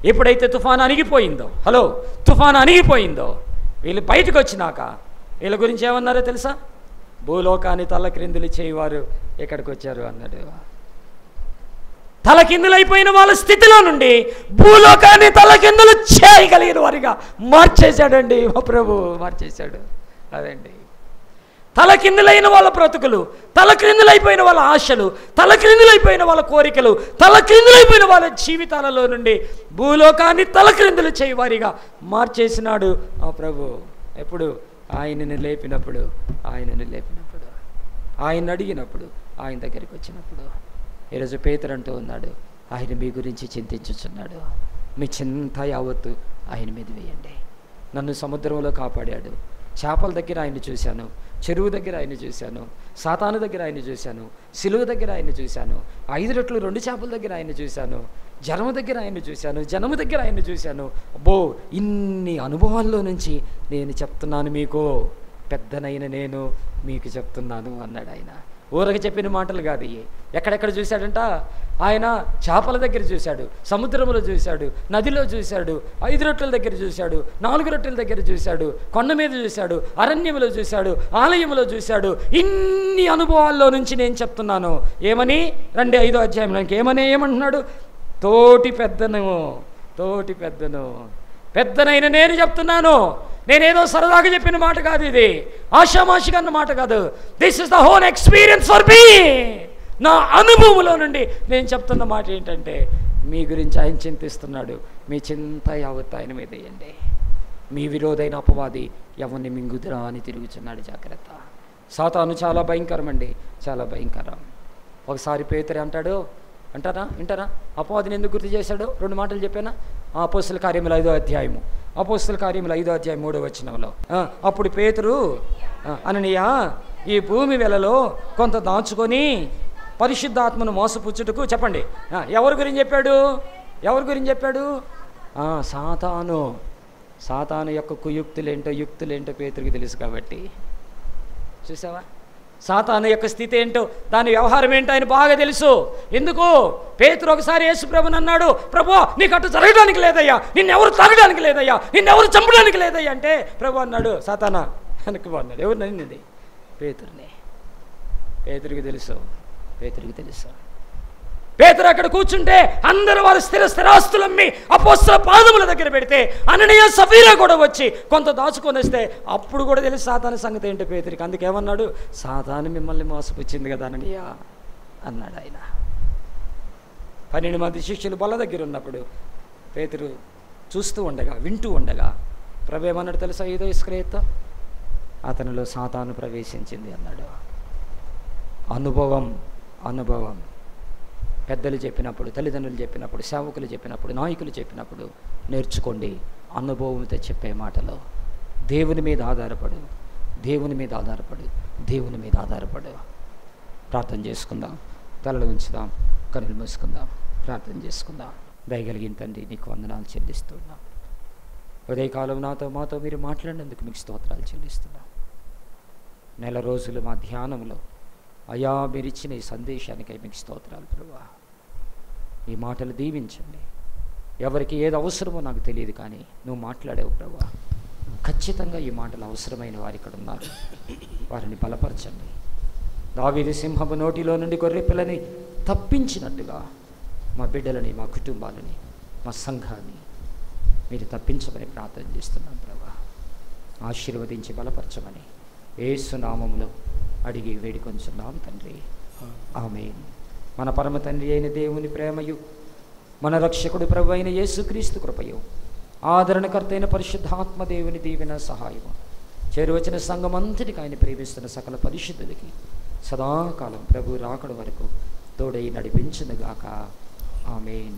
ఎప్పుడైతే తుఫాను అణిగిపోయిందో, వీళ్ళు బయటకు వచ్చినాక వీళ్ళ గురించి ఏమన్నారో తెలుసా? భూలోకాన్ని తలక్రిందులు చేయవారు ఎక్కడికి వచ్చారు అన్నాడు. తలకిందులైపోయిన వాళ్ళ స్థితిలో నుండి భూలోకాన్ని తలకిందులు చేయగలిగిన వారిగా మార్చేశాడండి మా ప్రభు, మార్చేశాడు. అదండి, తలకిందులైన వాళ్ళ బ్రతుకులు, తలక్రిందులైపోయిన వాళ్ళ ఆశలు, తలక్రిందులైపోయిన వాళ్ళ కోరికలు, తలక్రిందులైపోయిన వాళ్ళ జీవితాలలో నుండి భూలోకాన్ని తలక్రిందులు చేయవారిగా మార్చేసినాడు ఆ ప్రభు. ఎప్పుడు? ఆయనను లేపినప్పుడు, ఆయన అడిగినప్పుడు, ఆయన దగ్గరికి వచ్చినప్పుడు. ఈరోజు పేతురు అంటూ ఉన్నాడు, ఆయన మీ గురించి చింతించుచున్నాడు, మీ చింత యావత్తు ఆయన మీద వేయండి. నన్ను సముద్రంలో కాపాడాడు, చేపల దగ్గర ఆయన చూశాను, చెరువు దగ్గర ఆయన చూశాను, సాతాను దగ్గర ఆయన చూశాను, సిలువ దగ్గర ఆయన చూశాను, 5 రొట్టెలు 2 చేపల దగ్గర ఆయన చూశాను, జనము దగ్గర ఆయన చూశాను. అబ్బో, ఇన్ని అనుభవాల్లో నుంచి నేను చెప్తున్నాను మీకు, పెద్దనైన నేను మీకు చెప్తున్నాను అన్నాడు ఆయన. ఊరక చెప్పిన మాటలు కాదు ఇవి. ఎక్కడెక్కడ చూశాడంట ఆయన? చేపల దగ్గర చూశాడు, సముద్రంలో చూశాడు, నదిలో చూశాడు, 5 రొట్టెల దగ్గర చూశాడు, 4 రొట్టెల దగ్గర చూశాడు, కొండ మీద చూశాడు, అరణ్యంలో చూశాడు, ఆలయంలో చూశాడు. ఇన్ని అనుభవాల్లో నుంచి నేను చెప్తున్నాను. ఏమని? 5వ అధ్యాయంలోకి ఏమంటున్నాడు? తోటి పెద్దను పెద్దనైన నేను చెప్తున్నాను. నేనేదో సరదాగా చెప్పిన మాట కాదు, ఇది ఆషామాషిగా అన్న మాట కాదు. This is the whole experience for me. నా అనుభవంలో నుండి నేను చెప్తున్న మాట ఏంటంటే, మీ గురించి ఆయన చింతిస్తున్నాడు. మీ చింత యావత్ ఆయన మీద వేయండి. మీ విరోధైన అపవాది ఎవరిని మింగుదురా అని తిరుగుతున్నాడు. జాగ్రత్త. సాతాను చాలా భయంకరం అండి, చాలా భయంకరం. ఒకసారి పేతురు వింటారా అపవాదిని ఎందుకు గుర్తు చేశాడో 2 మాటలు చెప్పానా? అపోస్తల కార్యములు 5వ అధ్యాయము, అపోస్తల కార్యములు 5వ అధ్యాయం 3వ వచనంలో, అప్పుడు పేతురు, అననీయ, ఈ భూమి వెలలో కొంత దాచుకొని పరిశుద్ధాత్మను మోసపుచ్చుటకు, చెప్పండి, ఎవరి గురించి చెప్పాడు? సాతాను యొక్క యుక్తులేంటో పేతురికి తెలుసు. కాబట్టి చూసావా, సాతాను యొక్క స్థితి ఏంటో, దాని వ్యవహారం ఏంటో ఆయన బాగా తెలుసు. ఎందుకు? పేతురు ఒకసారి యేసుప్రభుని అన్నాడు, ప్రభు నీకు అటు జరగడానికి లేదయ్యా, నిన్నెవరు తాగడానికి లేదయ్యా, నిన్నెవరు చంపడానికి లేదయ్యా అంటే ప్రభు అన్నాడు, సాతానా వెనక్కి అన్నాడు. ఎవరు నన్నింది? పేతురికి తెలుసు. పేతురు అక్కడ కూర్చుంటే అందరూ వారి స్థిరాస్తులు అమ్మి అపోస్తల పాదముల దగ్గర పెడితే అననీయ సఫీరా కూడా వచ్చి కొంత దాచుకొని వస్తే అప్పుడు కూడా తెలుసు సాతాను సంగతి ఏంటో పేతురికి. అందుకేమన్నాడు, సాతాను మిమ్మల్ని మోసపుచ్చింది కదా అననీయ అన్నాడు ఆయన. 12 మంది శిష్యులు బల్ల దగ్గర ఉన్నప్పుడు పేతురు వింటూ ఉండగా ప్రభు ఏమన్నాడు తెలుసా? ఏదో ఇస్కరియోతు, అతనిలో సాతాను ప్రవేశించింది అన్నాడు. అనుభవం పెద్దలు చెప్పినప్పుడు, తల్లిదండ్రులు చెప్పినప్పుడు, సేవకులు చెప్పినప్పుడు, నాయకులు చెప్పినప్పుడు నేర్చుకోండి. అనుభవంతో చెప్పే మాటలో దేవుని మీద ఆధారపడు. ప్రార్థన చేసుకుందాం. తలలు ఉంచుదాం, కన్నులు మూసుకుందాం, ప్రార్థన చేసుకుందాం. దయగలిగిన తండ్రి, నీకు వందనాలు చెల్లిస్తున్నాం. ఉదయకాలం మాతో మీరు మాట్లాడినందుకు మీకు స్తోత్రాలు చెల్లిస్తున్నాం. నెల రోజులు మా ధ్యానంలో అయా మీరిచ్చిన ఈ సందేశానికై మీకు స్తోత్రాలు ప్రభువా. ఈ మాటలు దీవించండి. ఎవరికి ఏది అవసరమో నాకు తెలియదు, కానీ నువ్వు మాట్లాడావు ప్రభువా. ఖచ్చితంగా ఈ మాటలు అవసరమైన వారు ఇక్కడ ఉన్నారు, వారిని బలపరచండి. దావీదు సింహపు నోటిలో నుండి గొర్రె పిల్లని తప్పించినట్టుగా మా బిడ్డలని, మా కుటుంబాలని, మా సంఘాన్ని మీరు తప్పించమని ప్రార్థన చేస్తున్నాం ప్రభువా. ఆశీర్వదించి బలపరచమని యేసు నామములో అడిగి వేడుకొంచున్నాం తండ్రి, ఆమేన్. మన పరమ తండ్రి అయిన దేవుని ప్రేమయు, మన రక్షకుడు ప్రభు అయిన యేసుక్రీస్తు కృపయు, ఆదరణకర్త అయిన పరిశుద్ధాత్మ దేవుని దీవెన సహాయము చేరువచ్చిన సంఘం అంతటికి ఆయన ప్రేమిస్తున్న సకల పరిశుద్ధులకి సదాకాలం ప్రభు రాకడ వరకు తోడై నడిపించునుగాక. ఆమేన్.